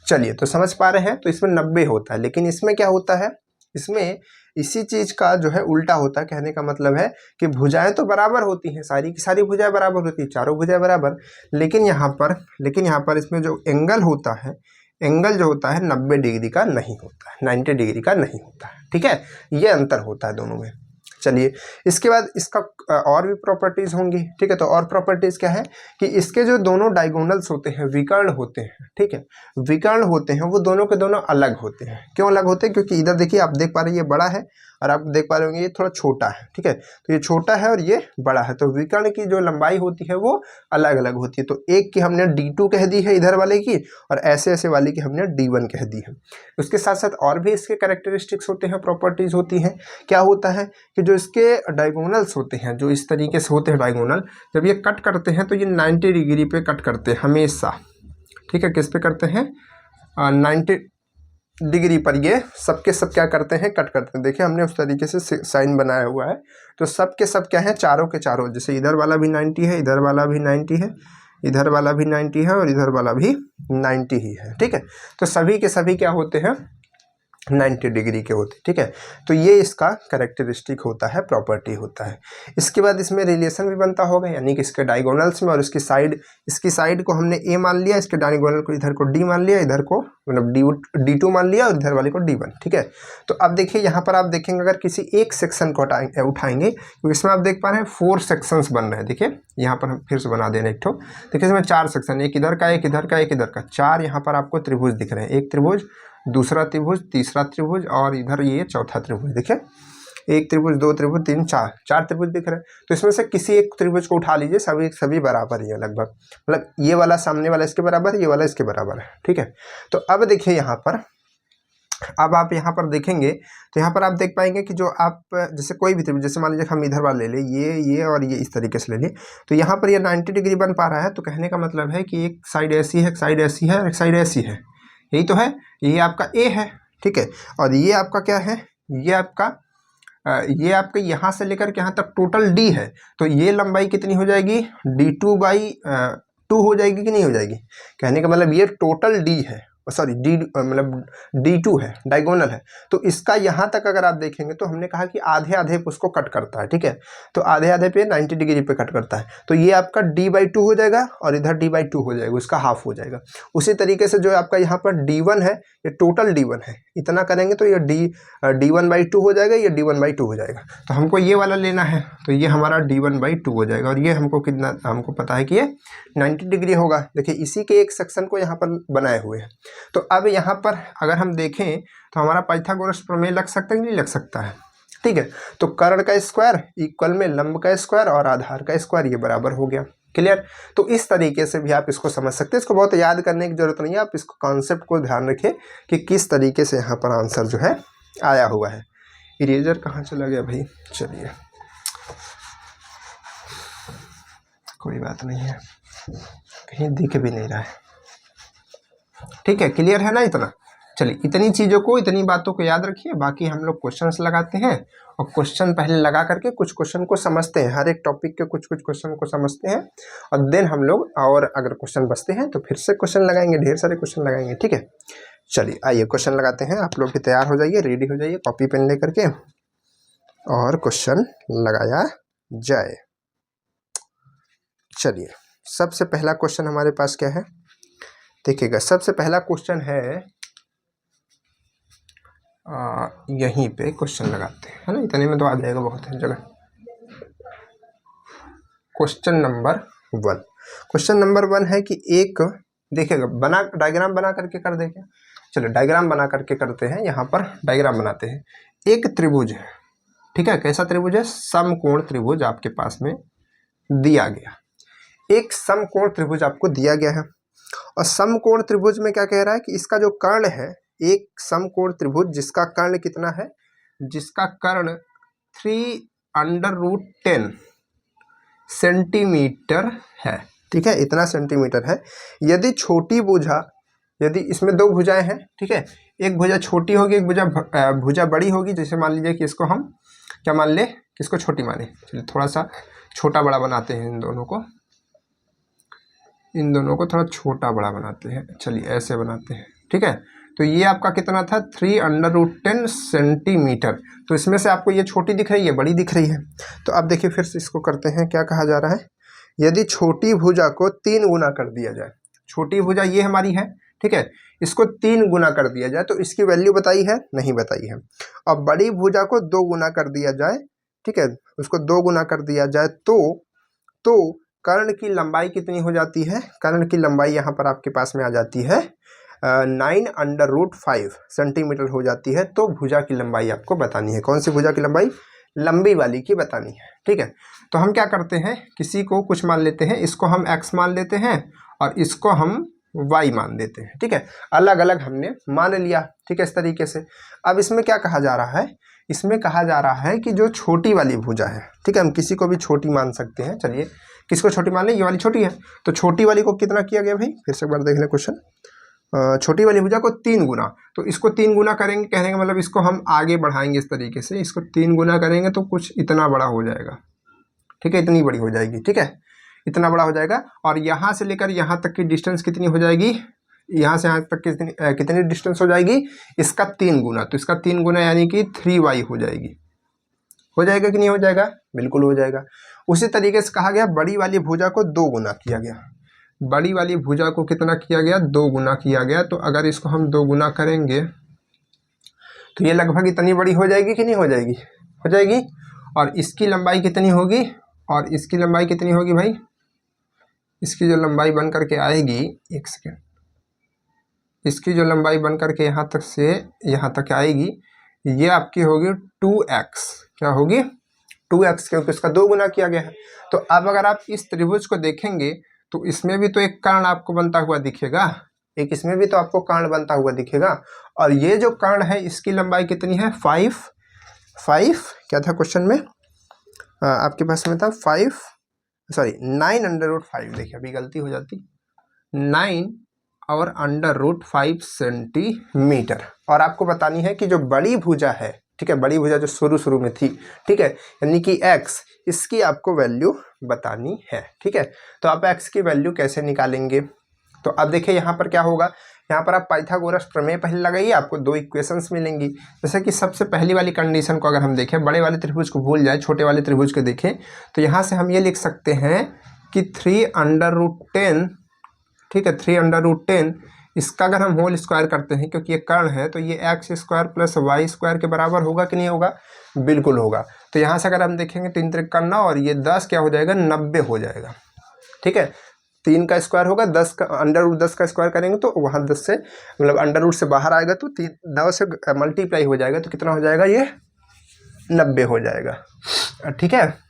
चलिए तो समझ पा रहे हैं। तो इसमें 90 होता है, लेकिन इसमें क्या होता है, इसमें इसी चीज का जो है उल्टा होता है। कहने का मतलब है कि भुजाएं तो बराबर होती हैं, सारी की सारी भुजाएं बराबर होती है, चारों भुजाएं बराबर, लेकिन यहाँ पर इसमें जो एंगल होता है, एंगल जो होता है 90 डिग्री का नहीं होता है, 90 डिग्री का नहीं होता है। ठीक है, ये अंतर होता है दोनों में। चलिए, इसके बाद इसका और भी प्रॉपर्टीज होंगी। ठीक है, तो और प्रॉपर्टीज क्या है कि इसके जो दोनों डायगोनल्स होते हैं, विकर्ण होते हैं। ठीक है, विकर्ण होते हैं, वो दोनों के दोनों अलग होते हैं। क्यों अलग होते हैं? क्योंकि इधर देखिए, आप देख पा रहे हैं ये बड़ा है और आप देख पा रहे होंगे ये थोड़ा छोटा है। ठीक है, तो ये छोटा है और ये बड़ा है, तो विकर्ण की जो लंबाई होती है वो अलग अलग होती है। तो एक की हमने D2 कह दी है इधर वाले की, और ऐसे ऐसे वाली की हमने D1 कह दी है। उसके साथ साथ और भी इसके कैरेक्टरिस्टिक्स होते हैं, प्रॉपर्टीज होती हैं। क्या होता है कि जो इसके डायगोनल्स होते हैं, जो इस तरीके से होते हैं डायगोनल, जब ये कट करते हैं तो ये 90 डिग्री पे कट करते हैं हमेशा। ठीक है, किस पे करते हैं? 90 डिग्री पर ये सब के सब क्या करते हैं? कट करते हैं। देखिए, हमने उस तरीके से साइन बनाया हुआ है, तो सब के सब क्या है? चारों के चारों, जैसे इधर वाला भी 90 है, इधर वाला भी 90 है, इधर वाला भी 90 है और इधर वाला भी 90 ही है। ठीक है, तो सभी के सभी क्या होते हैं? 90 डिग्री के होते हैं। ठीक है, तो ये इसका कैरेक्टरिस्टिक होता है, प्रॉपर्टी होता है। इसके बाद इसमें रिलेशन भी बनता होगा, यानी कि इसके डायगोनल्स में और इसकी साइड को हमने A मान लिया, इसके डायगोनल को इधर को D मान लिया, इधर को मतलब D2 मान लिया और इधर वाले को D1। ठीक है, तो अब देखिए यहाँ पर आप देखेंगे, अगर किसी एक सेक्शन को उठाएंगे, तो इसमें आप देख पा रहे हैं 4 सेक्शंस बन रहे हैं। देखिए यहाँ पर हम फिर से बना दे रहे हैं एक ठो। देखिए इसमें 4 सेक्शन, एक इधर का, एक इधर का, एक इधर का, 4 यहाँ पर आपको त्रिभुज दिख रहे हैं। एक त्रिभुज, दूसरा त्रिभुज, तीसरा त्रिभुज और इधर ये चौथा त्रिभुज। देखिए, एक त्रिभुज, दो त्रिभुज, तीन, चार त्रिभुज दिख रहे हैं। तो इसमें से किसी एक त्रिभुज को उठा लीजिए, सभी बराबर ही है लगभग, मतलब ये वाला सामने वाला इसके बराबर है, ये वाला इसके बराबर है। ठीक है, तो अब देखिए यहाँ पर, अब आप यहाँ पर देखेंगे तो यहाँ पर आप देख पाएंगे कि जो आप जैसे कोई भी त्रिभुज, जैसे मान लीजिए हम इधर वाला ले लें, ये और ये इस तरीके से ले लें, तो यहाँ पर ये 90 डिग्री बन पा रहा है। तो कहने का मतलब है कि एक साइड ऐसी है, एक साइड ऐसी है और एक साइड ऐसी है। यही तो है, ये आपका A है। ठीक है, और ये आपका क्या है? ये आपका यहाँ से लेकर के यहाँ तक टोटल D है। तो ये लंबाई कितनी हो जाएगी? D2/2 हो जाएगी कि नहीं हो जाएगी? कहने का मतलब ये टोटल D है, सॉरी मतलब D2 है, डायगोनल है। तो इसका यहाँ तक अगर आप देखेंगे तो हमने कहा कि आधे आधे पे उसको कट करता है। ठीक है, तो आधे आधे पे 90 डिग्री पे कट करता है। तो ये आपका D/2 हो जाएगा और इधर D/2 हो जाएगा, उसका हाफ हो जाएगा। उसी तरीके से जो आपका यहाँ पर D1 है, ये टोटल D1 है, इतना करेंगे तो ये D1/2 हो जाएगा, ये D1/2 हो जाएगा। तो हमको ये वाला लेना है, तो ये हमारा D1/2 हो जाएगा। और ये हमको कितना, हमको पता है कि ये 90 डिग्री होगा। देखिए, इसी के एक सेक्शन को यहाँ पर बनाए हुए हैं। तो अब यहाँ पर अगर हम देखें तो हमारा पाइथागोरस प्रमेय लग सकता है कि नहीं लग सकता है? ठीक है, तो कर्ण का स्क्वायर इक्वल में लंब का स्क्वायर और आधार का स्क्वायर, ये बराबर हो गया। क्लियर? तो इस तरीके से भी आप इसको समझ सकते हैं। इसको बहुत याद करने की जरूरत नहीं है, आप इसको कॉन्सेप्ट को ध्यान रखें कि किस तरीके से यहाँ पर आंसर जो है आया हुआ है। इरेजर कहाँ चला गया भाई? चलिए, कोई बात नहीं है, कहीं दिख भी नहीं रहा है। ठीक है, क्लियर है ना इतना? चलिए, इतनी चीज़ों को, इतनी बातों को याद रखिए। बाकी हम लोग क्वेश्चंस लगाते हैं और क्वेश्चन पहले लगा करके कुछ क्वेश्चन को समझते हैं, हर एक टॉपिक के कुछ क्वेश्चन को समझते हैं और देन हम लोग, और अगर क्वेश्चन बचते हैं तो फिर से क्वेश्चन लगाएंगे, ढेर सारे क्वेश्चन लगाएंगे। ठीक है, चलिए आइए क्वेश्चन लगाते हैं। आप लोग भी तैयार हो जाइए, रेडी हो जाइए, कॉपी पेन लेकर के, और क्वेश्चन लगाया जाए। चलिए, सबसे पहला क्वेश्चन हमारे पास क्या है? देखिएगा, सबसे पहला क्वेश्चन है, यहीं पे क्वेश्चन लगाते हैं, है ना? इतने में तो आ जाएगा, बहुत है जगह। क्वेश्चन नंबर 1, क्वेश्चन नंबर 1 है कि एक, देखिएगा, डायग्राम बना करके कर देंगे। चलो डायग्राम बना करके करते हैं। यहाँ पर डायग्राम बनाते हैं। एक त्रिभुज है, ठीक है, कैसा त्रिभुज है? समकोण त्रिभुज आपके पास में दिया गया, एक समकोण त्रिभुज आपको दिया गया है। और समकोण त्रिभुज में क्या कह रहा है कि इसका जो कर्ण है, एक समकोण त्रिभुज जिसका कर्ण कितना है? जिसका कर्ण 3√10 सेंटीमीटर है। ठीक है, इतना सेंटीमीटर है। यदि छोटी भुजा, यदि इसमें दो भुजाएं हैं, ठीक है, एक भुजा छोटी होगी, एक भुजा बड़ी होगी। जैसे मान लीजिए कि इसको हम क्या मान ले, किसको छोटी माने? चलिए थोड़ा सा छोटा बड़ा बनाते हैं, इन दोनों को थोड़ा छोटा बड़ा बनाते हैं। चलिए ऐसे बनाते हैं। ठीक है, तो ये आपका कितना था 3√10 सेंटीमीटर। तो इसमें से आपको ये छोटी दिख रही है, बड़ी दिख रही है। तो अब देखिए फिर से इसको करते हैं, क्या कहा जा रहा है, यदि छोटी भुजा को 3 गुना कर दिया जाए, छोटी भुजा ये हमारी है, ठीक है, इसको 3 गुना कर दिया जाए तो इसकी वैल्यू बताई है, नहीं बताई है। अब बड़ी भुजा को 2 गुना कर दिया जाए, ठीक है, उसको 2 गुना कर दिया जाए तो कर्ण की लंबाई कितनी हो जाती है, कर्ण की लंबाई यहाँ पर आपके पास में आ जाती है 9√5 सेंटीमीटर हो जाती है। तो भुजा की लंबाई आपको बतानी है, कौन सी भुजा की लंबाई, लंबी वाली की बतानी है, ठीक है। तो हम क्या करते हैं, किसी को कुछ मान लेते हैं, इसको हम x मान लेते हैं और इसको हम y मान देते हैं, ठीक है, अलग अलग हमने मान लिया, ठीक है, इस तरीके से। अब इसमें क्या कहा जा रहा है, इसमें कहा जा रहा है कि जो छोटी वाली भुजा है, ठीक है, हम किसी को भी छोटी मान सकते हैं, चलिए किसको छोटी मान लें, ये वाली छोटी है, तो छोटी वाली को कितना किया गया भाई, फिर से एक बार देख लें क्वेश्चन। छोटी वाली भुजा को 3 गुना, तो इसको 3 गुना करेंगे, कहने का मतलब इसको हम आगे बढ़ाएंगे इस तरीके से, इसको 3 गुना करेंगे तो कुछ इतना बड़ा हो जाएगा, ठीक है, इतनी बड़ी हो जाएगी, ठीक है, इतना बड़ा हो जाएगा। और यहाँ से लेकर यहाँ तक की डिस्टेंस कितनी हो जाएगी, यहाँ से यहाँ तक कितनी डिस्टेंस हो जाएगी, इसका 3 गुना, तो इसका 3 गुना यानी कि 3y हो जाएगी, हो जाएगा कि नहीं हो जाएगा, बिल्कुल हो जाएगा। उसी तरीके से कहा गया बड़ी वाली भुजा को 2 गुना किया गया, बड़ी वाली भुजा को कितना किया गया, 2 गुना किया गया। तो अगर इसको हम 2 गुना करेंगे तो ये लगभग इतनी बड़ी हो जाएगी कि नहीं हो जाएगी, हो जाएगी। और इसकी लंबाई कितनी होगी, और इसकी लंबाई कितनी होगी भाई, इसकी जो लंबाई बन करके आएगी, एक सेकेंड, इसकी जो लंबाई बन करके यहाँ तक से यहाँ तक आएगी, ये आपकी होगी 2x, क्या होगी 2x, क्योंकि उसका 2 गुना किया गया है। तो अब अगर आप इस त्रिभुज को देखेंगे तो इसमें भी तो एक कर्ण आपको बनता हुआ दिखेगा, एक इसमें भी तो आपको कर्ण बनता हुआ दिखेगा। और ये जो कर्ण है इसकी लंबाई कितनी है, 5 क्या था क्वेश्चन में आपके पास में था 9√5, देखिए अभी गलती हो जाती, 9/√5 सेंटीमीटर। और आपको बतानी है कि जो बड़ी भुजा है, ठीक है, बड़ी भुजा जो शुरू में थी, ठीक है, यानी कि x, इसकी आपको वैल्यू बतानी है, ठीक है। तो आप x की वैल्यू कैसे निकालेंगे, तो अब देखिए यहाँ पर क्या होगा, यहाँ पर आप पाइथागोरस प्रमेय पहले लगाइए, आपको 2 इक्वेशंस मिलेंगी। जैसे कि सबसे पहली वाली कंडीशन को अगर हम देखें, बड़े वाले त्रिभुज को भूल जाए, छोटे वाले त्रिभुज को देखें, तो यहाँ से हम ये लिख सकते हैं कि 3√10, ठीक है, 3√10, इसका अगर हम होल स्क्वायर करते हैं, क्योंकि ये कर्ण है, तो ये x² + y² के बराबर होगा कि नहीं होगा, बिल्कुल होगा। तो यहाँ से अगर हम देखेंगे 3 × 9 और ये 10 क्या हो जाएगा, 90 हो जाएगा, ठीक है। 3 का स्क्वायर होगा, 10 का √10 का स्क्वायर करेंगे तो वहाँ 10 से मतलब अंडर से बाहर आएगा, तो 9 से मल्टीप्लाई हो जाएगा, तो कितना हो जाएगा, ये 90 हो जाएगा, ठीक है,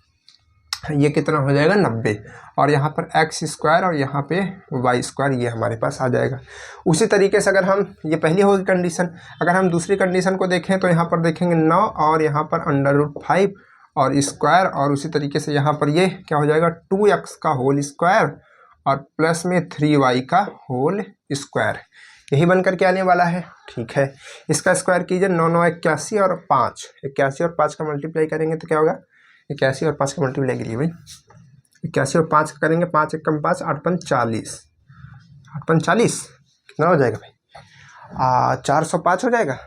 ये कितना हो जाएगा 90। और यहाँ पर x² और यहाँ पे y², ये हमारे पास आ जाएगा। उसी तरीके से अगर हम, ये पहली होगी कंडीशन, अगर हम दूसरी कंडीशन को देखें तो यहाँ पर देखेंगे 9 और यहाँ पर √5 और स्क्वायर, और उसी तरीके से यहाँ पर ये क्या हो जाएगा 2x का होल स्क्वायर और प्लस में 3y का होल स्क्वायर, यही बन कर के आने वाला है, ठीक है। इसका स्क्वायर कीजिए, 9 9 81 और 5, 81 और 5 का मल्टीप्लाई करेंगे तो क्या होगा, 81 और 5 का मल्टीप्लाई करिए भाई, 81 और 5 का करेंगे, 5 × 5 8 × 40, 8 × 40 कितना हो जाएगा भाई, 405 हो जाएगा,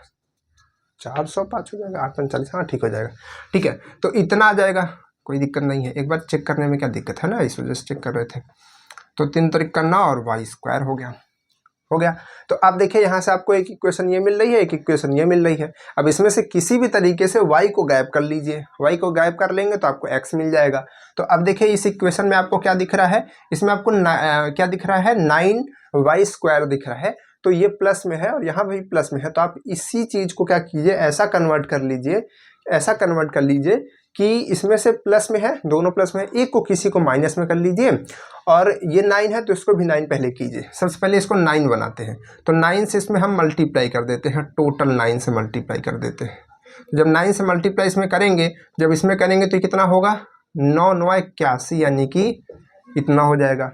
405 हो जाएगा, 8 × 40, हाँ ठीक हो जाएगा, ठीक है। तो इतना आ जाएगा, कोई दिक्कत नहीं है, एक बार चेक करने में क्या दिक्कत है ना, इस वजह से चेक कर रहे थे। तो 3 × 9 और y² हो गया। तो आप देखिए यहाँ से आपको एक इक्वेशन ये मिल रही है, एक इक्वेशन ये मिल रही है। अब इसमें से किसी भी तरीके से y को गायब कर लीजिए, y को गायब कर लेंगे तो आपको x मिल जाएगा। तो अब देखिए इस इक्वेशन में आपको क्या दिख रहा है, इसमें आपको क्या दिख रहा है, 9y² दिख रहा है, तो ये प्लस में है और यहाँ भी प्लस में है। तो आप इसी चीज़ को क्या कीजिए, ऐसा कन्वर्ट कर लीजिए, ऐसा कन्वर्ट कर लीजिए कि इसमें से प्लस में है, दोनों प्लस में है, एक को किसी को माइनस में कर लीजिए, और ये 9 है तो इसको भी 9 पहले कीजिए। सबसे पहले इसको 9 बनाते हैं, तो 9 से इसमें हम मल्टीप्लाई कर देते हैं, टोटल 9 से मल्टीप्लाई कर देते हैं। जब 9 से मल्टीप्लाई इसमें करेंगे, जब इसमें करेंगे तो कितना होगा, 9 9 81, यानी कि इतना हो जाएगा,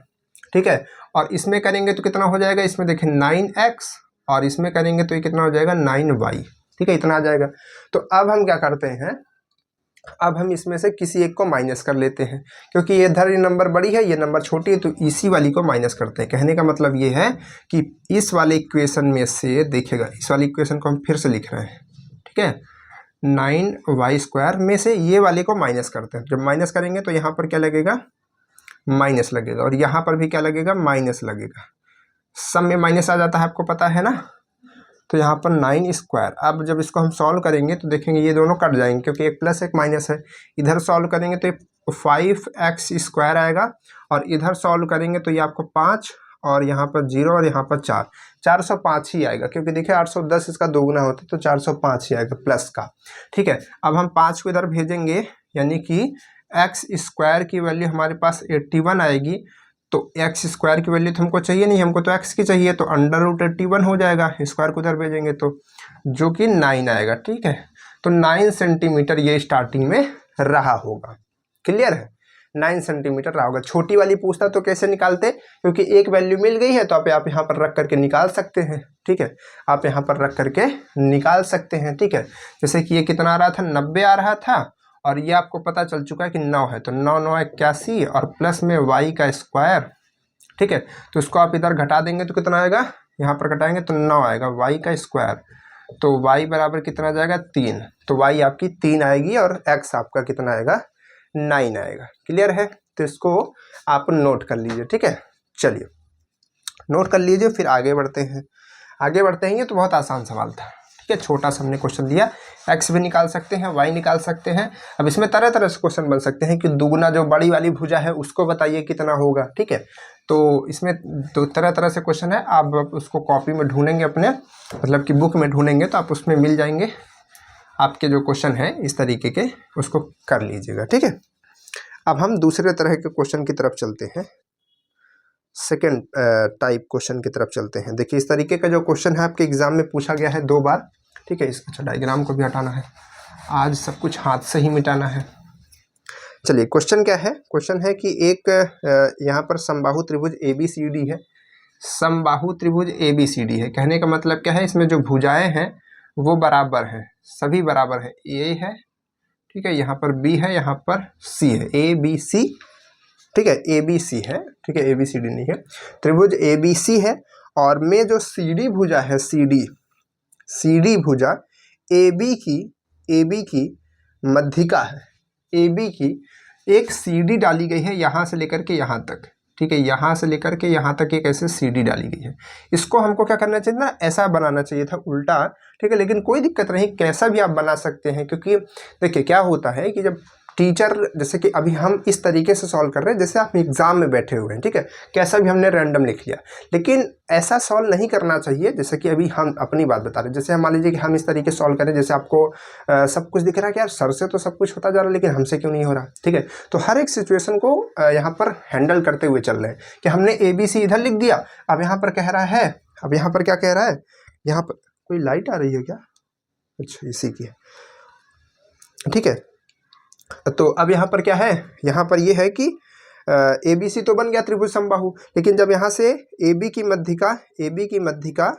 ठीक है। और इसमें करेंगे तो कितना हो जाएगा, इसमें देखें 9x, और इसमें करेंगे तो ये कितना हो जाएगा 9y, ठीक है, इतना आ जाएगा। तो अब हम क्या करते हैं, अब हम इसमें से किसी एक को माइनस कर लेते हैं, क्योंकि ये इधर ये नंबर बड़ी है, ये नंबर छोटी है, तो इसी वाली को माइनस करते हैं। कहने का मतलब ये है कि इस वाले इक्वेशन में से देखिएगा, इस वाली इक्वेशन को हम फिर से लिख रहे हैं, ठीक है, 9y² में से ये वाले को माइनस करते हैं। जब माइनस करेंगे तो यहाँ पर क्या लगेगा, माइनस लगेगा, और यहाँ पर भी क्या लगेगा, माइनस लगेगा। सब में माइनस आ जाता है, आपको पता है ना। तो यहाँ पर 9²। अब जब इसको हम सॉल्व करेंगे तो देखेंगे ये दोनों कट जाएंगे, क्योंकि एक प्लस एक माइनस है। इधर सॉल्व करेंगे तो ये 5x² आएगा, और इधर सॉल्व करेंगे तो ये आपको 5, और यहाँ पर 0, और यहाँ पर 4, 405 ही आएगा, क्योंकि देखिए 810 इसका दोगुना होता तो 405 ही आएगा प्लस का। ठीक है, अब हम 5 को इधर भेजेंगे, यानी कि x² की वैल्यू हमारे पास 81 आएगी। तो x² की वैल्यू तो हमको चाहिए नहीं, हमको तो x की चाहिए, तो √81 हो जाएगा, स्क्वायर को उधर भेजेंगे तो, जो कि 9 आएगा। ठीक है, तो 9 सेंटीमीटर ये स्टार्टिंग में रहा होगा। क्लियर है, 9 सेंटीमीटर रहा होगा। छोटी वाली पूछता तो कैसे निकालते, क्योंकि एक वैल्यू मिल गई है तो आप यहाँ पर रख करके निकाल सकते हैं। ठीक है, आप यहाँ पर रख करके निकाल सकते हैं। ठीक है, जैसे कि ये कितना आ रहा था, 90 आ रहा था, और ये आपको पता चल चुका है कि 9 है, तो 9 9 81, और प्लस में y²। ठीक है, तो इसको आप इधर घटा देंगे तो कितना आएगा, यहाँ पर घटाएंगे तो 9 आएगा, y²। तो y बराबर कितना आ जाएगा, 3। तो y आपकी 3 आएगी, और x आपका कितना आएगा, 9 आएगा। क्लियर है, तो इसको आप नोट कर लीजिए। ठीक है, चलिए नोट कर लीजिए, फिर आगे बढ़ते हैं। आगे बढ़ते हैं, ये तो बहुत आसान सवाल था। ठीक है, छोटा सा हमने क्वेश्चन दिया, x भी निकाल सकते हैं, y निकाल सकते हैं। अब इसमें तरह तरह से क्वेश्चन बन सकते हैं कि दुगुना जो बड़ी वाली भुजा है उसको बताइए कितना होगा। ठीक है, तो इसमें तो तरह तरह से क्वेश्चन है। आप उसको कॉपी में ढूंढेंगे अपने, मतलब कि बुक में ढूंढेंगे तो आप उसमें मिल जाएंगे आपके जो क्वेश्चन है इस तरीके के, उसको कर लीजिएगा। ठीक है, अब हम दूसरे तरह के क्वेश्चन की तरफ चलते हैं, सेकेंड टाइप क्वेश्चन की तरफ चलते हैं। देखिए, इस तरीके का जो क्वेश्चन है आपके एग्जाम में पूछा गया है 2 बार। ठीक है, अच्छा डायग्राम को भी हटाना है, आज सब कुछ हाथ से ही मिटाना है। चलिए, क्वेश्चन क्या है, क्वेश्चन है कि एक यहाँ पर समबाहु त्रिभुज ABCD है। समबाहु त्रिभुज ABCD है, कहने का मतलब क्या है, इसमें जो भुजाएं हैं वो बराबर हैं, सभी बराबर है। A है, ठीक है, यहाँ पर B है, यहाँ पर C है, ABC। ठीक है, ABC है, ठीक है, ABCD नहीं है, त्रिभुज ABC है, और में जो CD भुजा है, CD भुजा AB की मध्यिका है। AB की एक CD डाली गई है यहाँ से लेकर के यहाँ तक। ठीक है, यहाँ से लेकर के यहाँ तक एक ऐसे CD डाली गई है। इसको हमको क्या करना चाहिए ना, ऐसा बनाना चाहिए था, उल्टा। ठीक है, लेकिन कोई दिक्कत नहीं, कैसा भी आप बना सकते हैं, क्योंकि देखिए क्या होता है कि जब टीचर, जैसे कि अभी हम इस तरीके से सॉल्व कर रहे हैं जैसे आप एग्जाम में बैठे हुए हैं। ठीक है, कैसा भी हमने रैंडम लिख लिया, लेकिन ऐसा सॉल्व नहीं करना चाहिए। जैसे कि अभी हम अपनी बात बता रहे हैं, जैसे हम मान लीजिए कि हम इस तरीके से सॉल्व करें, जैसे आपको सब कुछ दिख रहा है कि यार सर से तो सब कुछ होता जा रहा है, लेकिन हमसे क्यों नहीं हो रहा। ठीक है, तो हर एक सिचुएशन को यहाँ पर हैंडल करते हुए चल रहे हैं कि हमने ABC इधर लिख दिया, अब यहाँ पर कह रहा है, अब यहाँ पर क्या कह रहा है, यहाँ पर कोई लाइट आ रही है क्या, अच्छा इसी की है। ठीक है, तो अब यहाँ पर क्या है, यहाँ पर ये है कि ABC तो बन गया त्रिभुज समबाहु, लेकिन जब यहाँ से AB की मध्यिका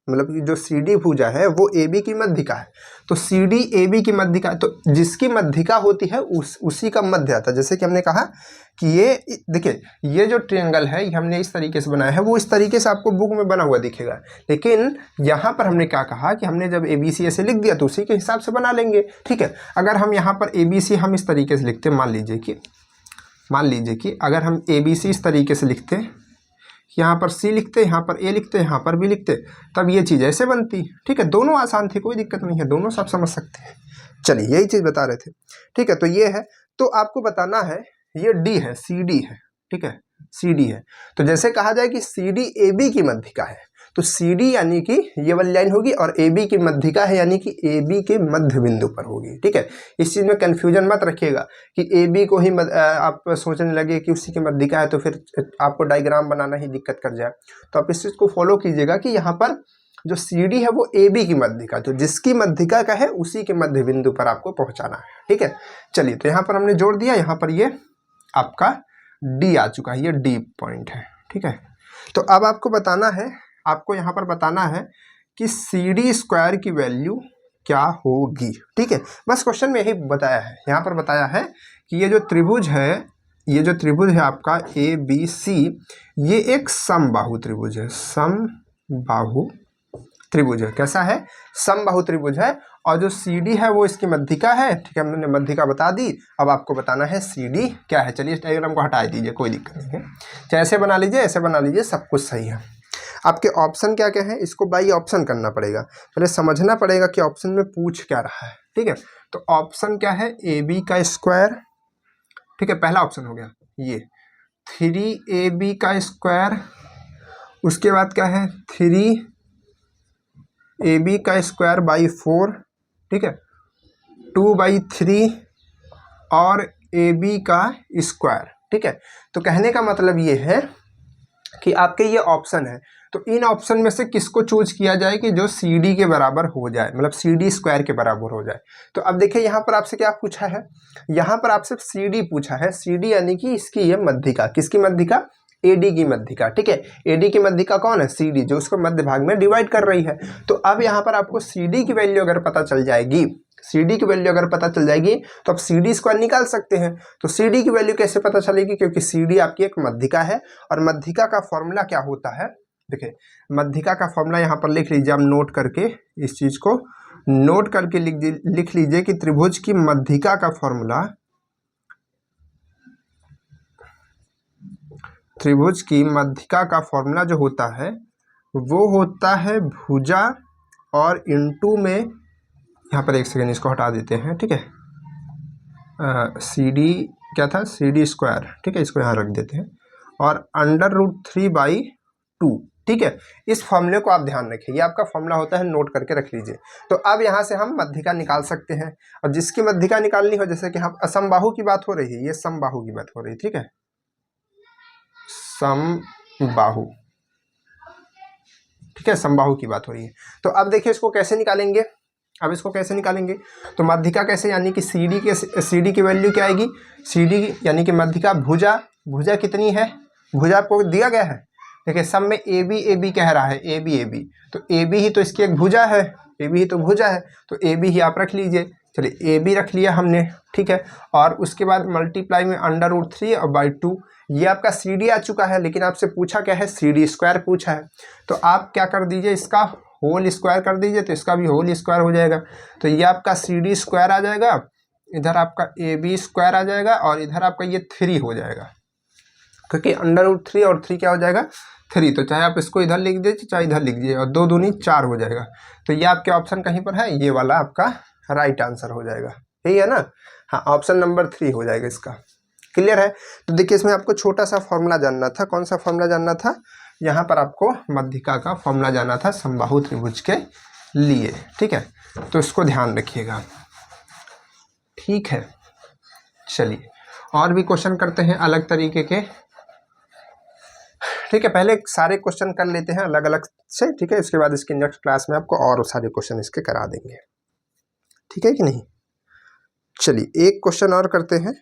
मतलब जो CD भुजा है वो AB की मध्यिका है, तो CD AB की मध्यिका, तो जिसकी मध्यिका होती है उसी का मध्य आता है। जैसे कि हमने कहा कि ये देखिए, ये जो ट्रायंगल है ये हमने इस तरीके से बनाया है, वो इस तरीके से आपको बुक में बना हुआ दिखेगा, लेकिन यहाँ पर हमने क्या कहा कि हमने जब ABC ऐसे लिख दिया तो उसी के हिसाब से बना लेंगे। ठीक है, अगर हम यहाँ पर ABC हम इस तरीके से लिखते, मान लीजिए कि अगर हम ABC इस तरीके से लिखते, यहाँ पर C लिखते, यहाँ पर A लिखते, यहाँ पर B लिखते, तब ये चीज़ ऐसे बनती। ठीक है, दोनों आसान थी, कोई दिक्कत नहीं है, दोनों सब समझ सकते हैं। चलिए, यही चीज़ बता रहे थे। ठीक है, तो ये है, तो आपको बताना है, ये D है, CD है। ठीक है, CD है, तो जैसे कहा जाए कि CD AB की मध्यिका है, तो CD यानी कि ये वाली लाइन होगी, और AB की मध्यिका है यानी कि AB के मध्य बिंदु पर होगी। ठीक है, इस चीज़ में कन्फ्यूजन मत रखिएगा कि AB को ही आप सोचने लगे कि उसी की मध्यिका है, तो फिर आपको डायग्राम बनाना ही दिक्कत कर जाए। तो आप इस चीज़ को फॉलो कीजिएगा कि यहाँ पर जो CD है वो AB की मध्यिका, तो जिसकी मध्यिका का है उसी के मध्य बिंदु पर आपको पहुँचाना है। ठीक है, चलिए, तो यहाँ पर हमने जोड़ दिया, यहाँ पर ये आपका D आ चुका है, ये D पॉइंट है। ठीक है, तो अब आपको यहाँ पर बताना है कि CD² की वैल्यू क्या होगी। ठीक है, बस क्वेश्चन में यही बताया है, यहाँ पर बताया है कि ये जो त्रिभुज है, ये जो त्रिभुज है आपका ABC, ये एक समबाहु त्रिभुज है, समबाहु त्रिभुज है। कैसा है? समबाहु त्रिभुज है। और जो CD है वो इसकी मध्यिका है। ठीक है, हमने मध्यिका बता दी, अब आपको बताना है CD क्या है। चलिए इस डायग्राम को हटा दीजिए, कोई दिक्कत नहीं है, चाहे ऐसे बना लीजिए, ऐसे बना लीजिए, सब कुछ सही है। आपके ऑप्शन क्या क्या है, इसको बाई ऑप्शन करना पड़ेगा, पहले समझना पड़ेगा कि ऑप्शन में पूछ क्या रहा है। ठीक है, तो ऑप्शन क्या है, AB का स्क्वायर। ठीक है, पहला ऑप्शन हो गया ये 3AB का स्क्वायर। उसके बाद क्या है, 3AB का स्क्वायर बाई 4। ठीक है, 2/3 और AB का स्क्वायर। ठीक है, तो कहने का मतलब ये है कि आपके ये ऑप्शन है, तो इन ऑप्शन में से किसको चूज किया जाए कि जो CD के बराबर हो जाए, मतलब CD स्क्वायर के बराबर हो जाए। तो अब देखिए यहाँ पर आपसे क्या पूछा है, यहाँ पर आपसे CD पूछा है। CD यानी कि इसकी ये मध्यिका, किसकी मध्यिका, AD की मध्यिका। ठीक है, AD की मध्यिका कौन है, CD, जो उसको मध्य भाग में डिवाइड कर रही है। तो अब यहाँ पर आपको CD की वैल्यू अगर पता चल जाएगी, CD की वैल्यू अगर पता चल जाएगी तो आप CD स्क्वायर निकाल सकते हैं। तो CD की वैल्यू कैसे पता चलेगी, क्योंकि CD आपकी एक मध्यिका है, और मध्यिका का फॉर्मूला क्या होता है, देखिए मध्यिका का फॉर्मूला यहाँ पर लिख लीजिए, आप नोट करके इस चीज को नोट करके लिख लीजिए कि त्रिभुज की मध्यिका का फॉर्मूला, त्रिभुज की मध्यिका का फॉर्मूला जो होता है वो होता है भुजा और इंटू में, यहाँ पर एक सेकेंड इसको हटा देते हैं। ठीक है, CD क्या था, CD स्क्वायर। ठीक है, इसको यहाँ रख देते हैं, और √3/2। ठीक है, इस फॉर्मूले को आप ध्यान रखिए, ये आपका फॉर्मूला होता है, नोट करके रख लीजिए। तो अब यहाँ से हम मध्यिका निकाल सकते हैं, और जिसकी मध्यिका निकालनी हो, जैसे कि हम असमबाहु की बात हो रही है, ये समबाहु की बात हो रही है। ठीक है, समबाहु। ठीक है, समबाहु की बात हो रही है। तो अब देखिए इसको कैसे निकालेंगे, अब इसको कैसे निकालेंगे, तो मध्यिका कैसे, यानी कि CD की वैल्यू क्या आएगी, CD यानी कि मध्यिका भुजा, भुजा कितनी है, भुजा आपको दिया गया है। देखिए सब में AB कह रहा है, AB, तो AB ही तो इसकी एक भुजा है, AB ही तो भुजा है, तो AB ही आप रख लीजिए। चलिए AB रख लिया हमने। ठीक है, और उसके बाद मल्टीप्लाई में √3 और बाई 2, ये आपका CD आ चुका है, लेकिन आपसे पूछा क्या है, CD स्क्वायर पूछा है। तो आप क्या कर दीजिए, इसका होल स्क्वायर कर दीजिए, तो इसका भी होल स्क्वायर हो जाएगा। तो ये आपका CD स्क्वायर आ जाएगा, इधर आपका AB स्क्वायर आ जाएगा, और इधर आपका ये 3 हो जाएगा, क्योंकि √3 और 3 क्या हो जाएगा, 3। तो चाहे आप इसको इधर लिख दीजिए, चाहे इधर लिख दीजिए, और 2 दूनी 4 हो जाएगा। तो ये आपके ऑप्शन कहीं पर है, ये वाला आपका राइट आंसर हो जाएगा, यही है ना। हाँ, ऑप्शन नंबर 3 हो जाएगा इसका। क्लियर है। तो देखिए इसमें आपको छोटा सा फॉर्मूला जानना था, कौन सा फॉर्मूला जानना था, यहाँ पर आपको मध्यिका का फॉर्मूला जानना था समबाहु त्रिभुज के लिए। ठीक है, तो इसको ध्यान रखिएगा। ठीक है, चलिए और भी क्वेश्चन करते हैं अलग तरीके के। ठीक है, पहले सारे क्वेश्चन कर लेते हैं अलग अलग से। ठीक है, इसके बाद इसकी नेक्स्ट क्लास में आपको और सारे क्वेश्चन इसके करा देंगे। ठीक है कि नहीं। चलिए एक क्वेश्चन और करते हैं,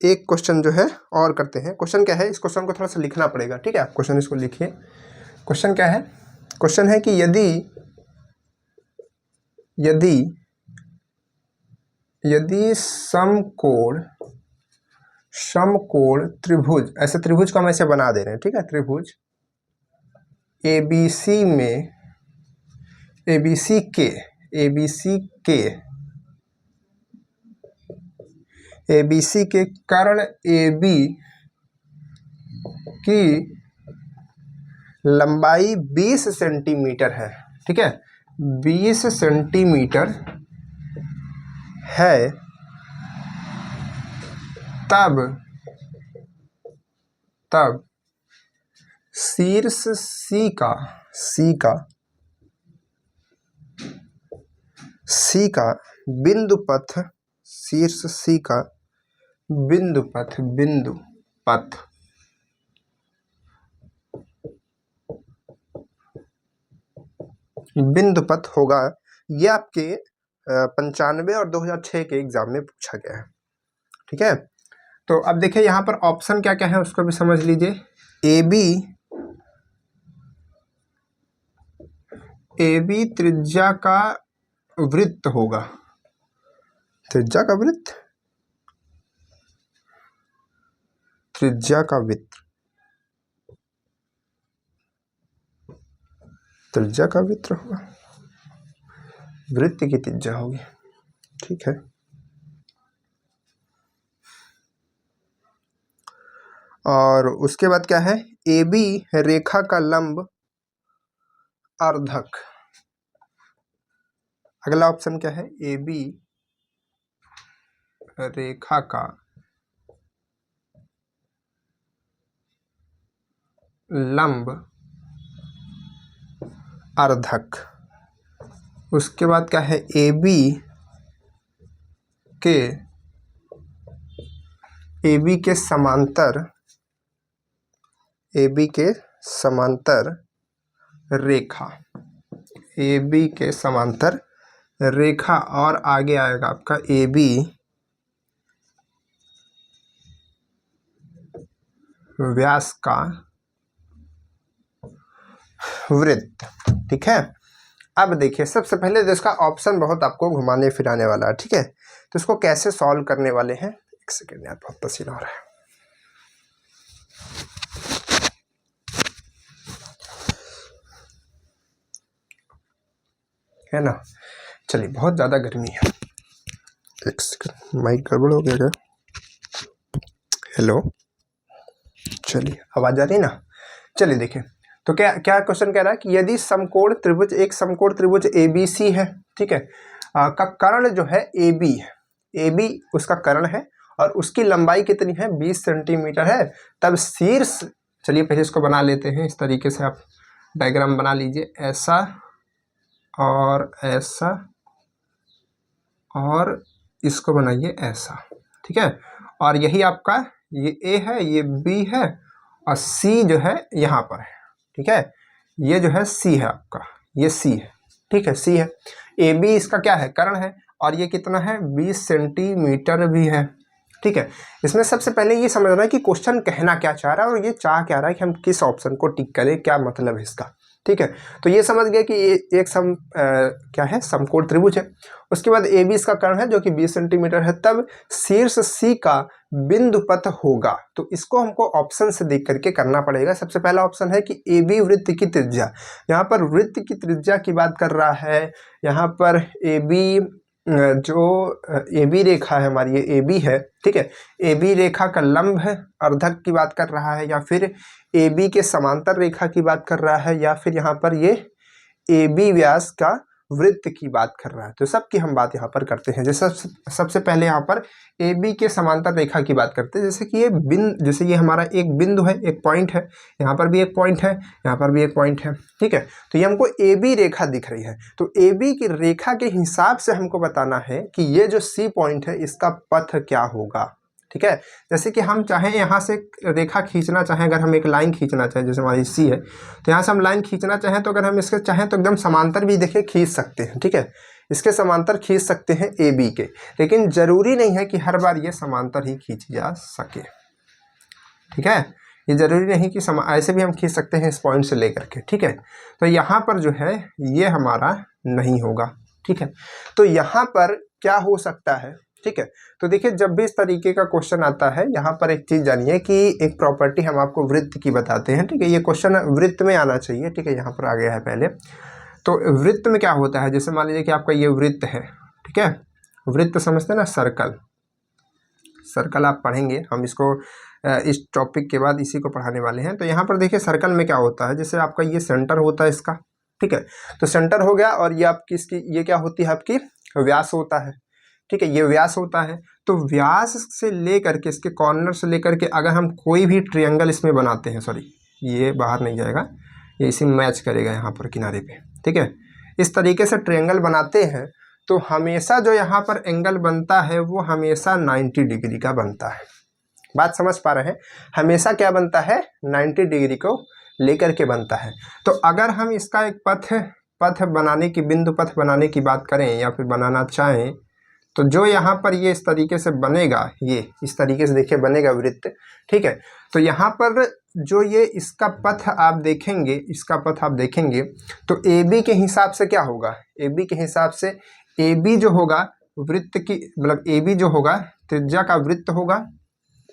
एक क्वेश्चन जो है और करते हैं। क्वेश्चन क्या है, इस क्वेश्चन को थोड़ा सा लिखना पड़ेगा। ठीक है, आप क्वेश्चन इसको लिखिए। क्वेश्चन क्या है, क्वेश्चन है कि यदि समकोण त्रिभुज, ऐसे त्रिभुज को हम ऐसे बना दे रहे हैं। ठीक है, त्रिभुज ABC के कर्ण AB की लंबाई 20 सेंटीमीटर है। ठीक है, 20 सेंटीमीटर है, तब शीर्ष C का बिंदु पथ, शीर्ष C का बिंदु पथ होगा। ये आपके 95 और 2006 के एग्जाम में पूछा गया है। ठीक है, तो अब देखिए यहाँ पर ऑप्शन क्या क्या है उसको भी समझ लीजिए। AB AB त्रिज्या का वृत्त होगा, त्रिज्या का वृत्त, त्रिज्या का वृत्त, त्रिज्या का वृत्त होगा, वृत्त की त्रिज्या होगी, ठीक है। और उसके बाद क्या है, AB रेखा का लंब अर्धक। अगला ऑप्शन क्या है, AB रेखा का लंब अर्धक। उसके बाद क्या है, AB के समांतर, AB के समांतर रेखा, AB के समांतर रेखा, और आगे आएगा आपका AB व्यास का वृत्त, ठीक है। अब देखिए, सबसे पहले तो इसका ऑप्शन बहुत आपको घुमाने फिराने वाला है, ठीक है। तो इसको कैसे सॉल्व करने वाले हैं, एक सेकेंड यार, बहुत पसीना हो रहा है ना। चलिए, बहुत ज़्यादा गर्मी है, एक सेकेंड, माइक गड़बड़ हो गया क्या? हेलो, चलिए आवाज़ आ रही ना। चलिए देखिए, तो क्या क्या क्वेश्चन कह रहा है कि यदि समकोण त्रिभुज, एक समकोण त्रिभुज ABC है, ठीक है, का कर्ण जो है AB है, AB उसका कर्ण है और उसकी लंबाई कितनी है, 20 सेंटीमीटर है, तब शीर्ष, चलिए पहले इसको बना लेते हैं, इस तरीके से आप डायग्राम बना लीजिए, ऐसा और ऐसा, और इसको बनाइए ऐसा, ठीक है। और यही आपका ये A है, ये B है, और C जो है यहाँ पर है, ठीक है। ये जो है C है आपका, ये C है, ठीक है, C है। AB इसका क्या है, कर्ण है, और ये कितना है, 20 सेंटीमीटर भी है, ठीक है। इसमें सबसे पहले ये समझना है कि क्वेश्चन कहना क्या चाह रहा है और ये चाह क्या रहा है कि हम किस ऑप्शन को टिक करें, क्या मतलब है इसका, ठीक है। तो ये समझ गए कि ये एक क्या है, समकोण त्रिभुज है। उसके बाद AB इसका कर्ण है जो कि 20 सेंटीमीटर है, तब शीर्ष C का बिंदु पथ होगा। तो इसको हमको ऑप्शन से देख करके करना पड़ेगा। सबसे पहला ऑप्शन है कि AB वृत्त की त्रिज्या, यहाँ पर वृत्त की त्रिज्या की बात कर रहा है। यहाँ पर AB जो AB रेखा है हमारी, ये AB है, ठीक है, AB रेखा का लंब है अर्धक की बात कर रहा है, या फिर AB के समांतर रेखा की बात कर रहा है, या फिर यहाँ पर ये AB व्यास का वृत्त की बात कर रहा है। तो सबकी हम बात यहाँ पर करते हैं। जैसे सबसे पहले यहाँ पर AB के समांतर रेखा की बात करते हैं। जैसे कि ये जैसे ये हमारा एक बिंदु है, एक पॉइंट है, यहाँ पर भी एक पॉइंट है, यहाँ पर भी एक पॉइंट है, ठीक है। तो ये हमको AB रेखा दिख रही है, तो AB की रेखा के हिसाब से हमको बताना है कि ये जो C पॉइंट है इसका पथ क्या होगा, ठीक है। जैसे कि हम चाहें यहाँ से रेखा खींचना चाहें, अगर हम एक लाइन खींचना चाहें, जैसे हमारी C है, तो यहाँ से हम लाइन खींचना चाहें, तो अगर हम इसके चाहें तो एकदम समांतर भी देखिए खींच सकते हैं, ठीक है। इसके समांतर खींच सकते हैं AB के, लेकिन जरूरी नहीं है कि हर बार ये समांतर ही खींची जा सके, ठीक है। ये जरूरी नहीं कि ऐसे भी हम खींच सकते हैं इस पॉइंट से लेकर के, ठीक है। तो यहाँ पर जो है ये हमारा नहीं होगा, ठीक है। तो यहाँ पर क्या हो सकता है, ठीक है। तो देखिए, जब भी इस तरीके का क्वेश्चन आता है, यहाँ पर एक चीज़ जानिए कि एक प्रॉपर्टी हम आपको वृत्त की बताते हैं, ठीक है। ये क्वेश्चन वृत्त में आना चाहिए, ठीक है, यहाँ पर आ गया है पहले। तो वृत्त में क्या होता है, जैसे मान लीजिए कि आपका ये वृत्त है, ठीक है, वृत्त समझते हैं ना, सर्कल, सर्कल आप पढ़ेंगे, हम इसको इस टॉपिक के बाद इसी को पढ़ाने वाले हैं। तो यहाँ पर देखिए सर्कल में क्या होता है, जैसे आपका ये सेंटर होता है इसका, ठीक है। तो सेंटर हो गया, और ये आपकी इसकी ये क्या होती है, आपकी व्यास होता है, ठीक है, ये व्यास होता है। तो व्यास से लेकर के, इसके कॉर्नर से लेकर के, अगर हम कोई भी ट्रायंगल इसमें बनाते हैं, सॉरी ये बाहर नहीं जाएगा, ये इसी मैच करेगा यहाँ पर किनारे पे, ठीक है। इस तरीके से ट्रायंगल बनाते हैं तो हमेशा जो यहाँ पर एंगल बनता है वो हमेशा 90 डिग्री का बनता है। बात समझ पा रहे हैं, हमेशा क्या बनता है, 90 डिग्री को लेकर के बनता है। तो अगर हम इसका एक पथ बनाने की, बिंदु पथ बनाने की बात करें या फिर बनाना चाहें, तो जो यहाँ पर ये इस तरीके से बनेगा, ये इस तरीके से देखिए बनेगा वृत्त, ठीक है। तो यहाँ पर जो ये इसका पथ आप देखेंगे, इसका पथ आप देखेंगे तो ए बी के हिसाब से क्या होगा, ए बी के हिसाब से ए बी जो होगा वृत्त की, मतलब ए बी जो होगा त्रिज्या का वृत्त होगा,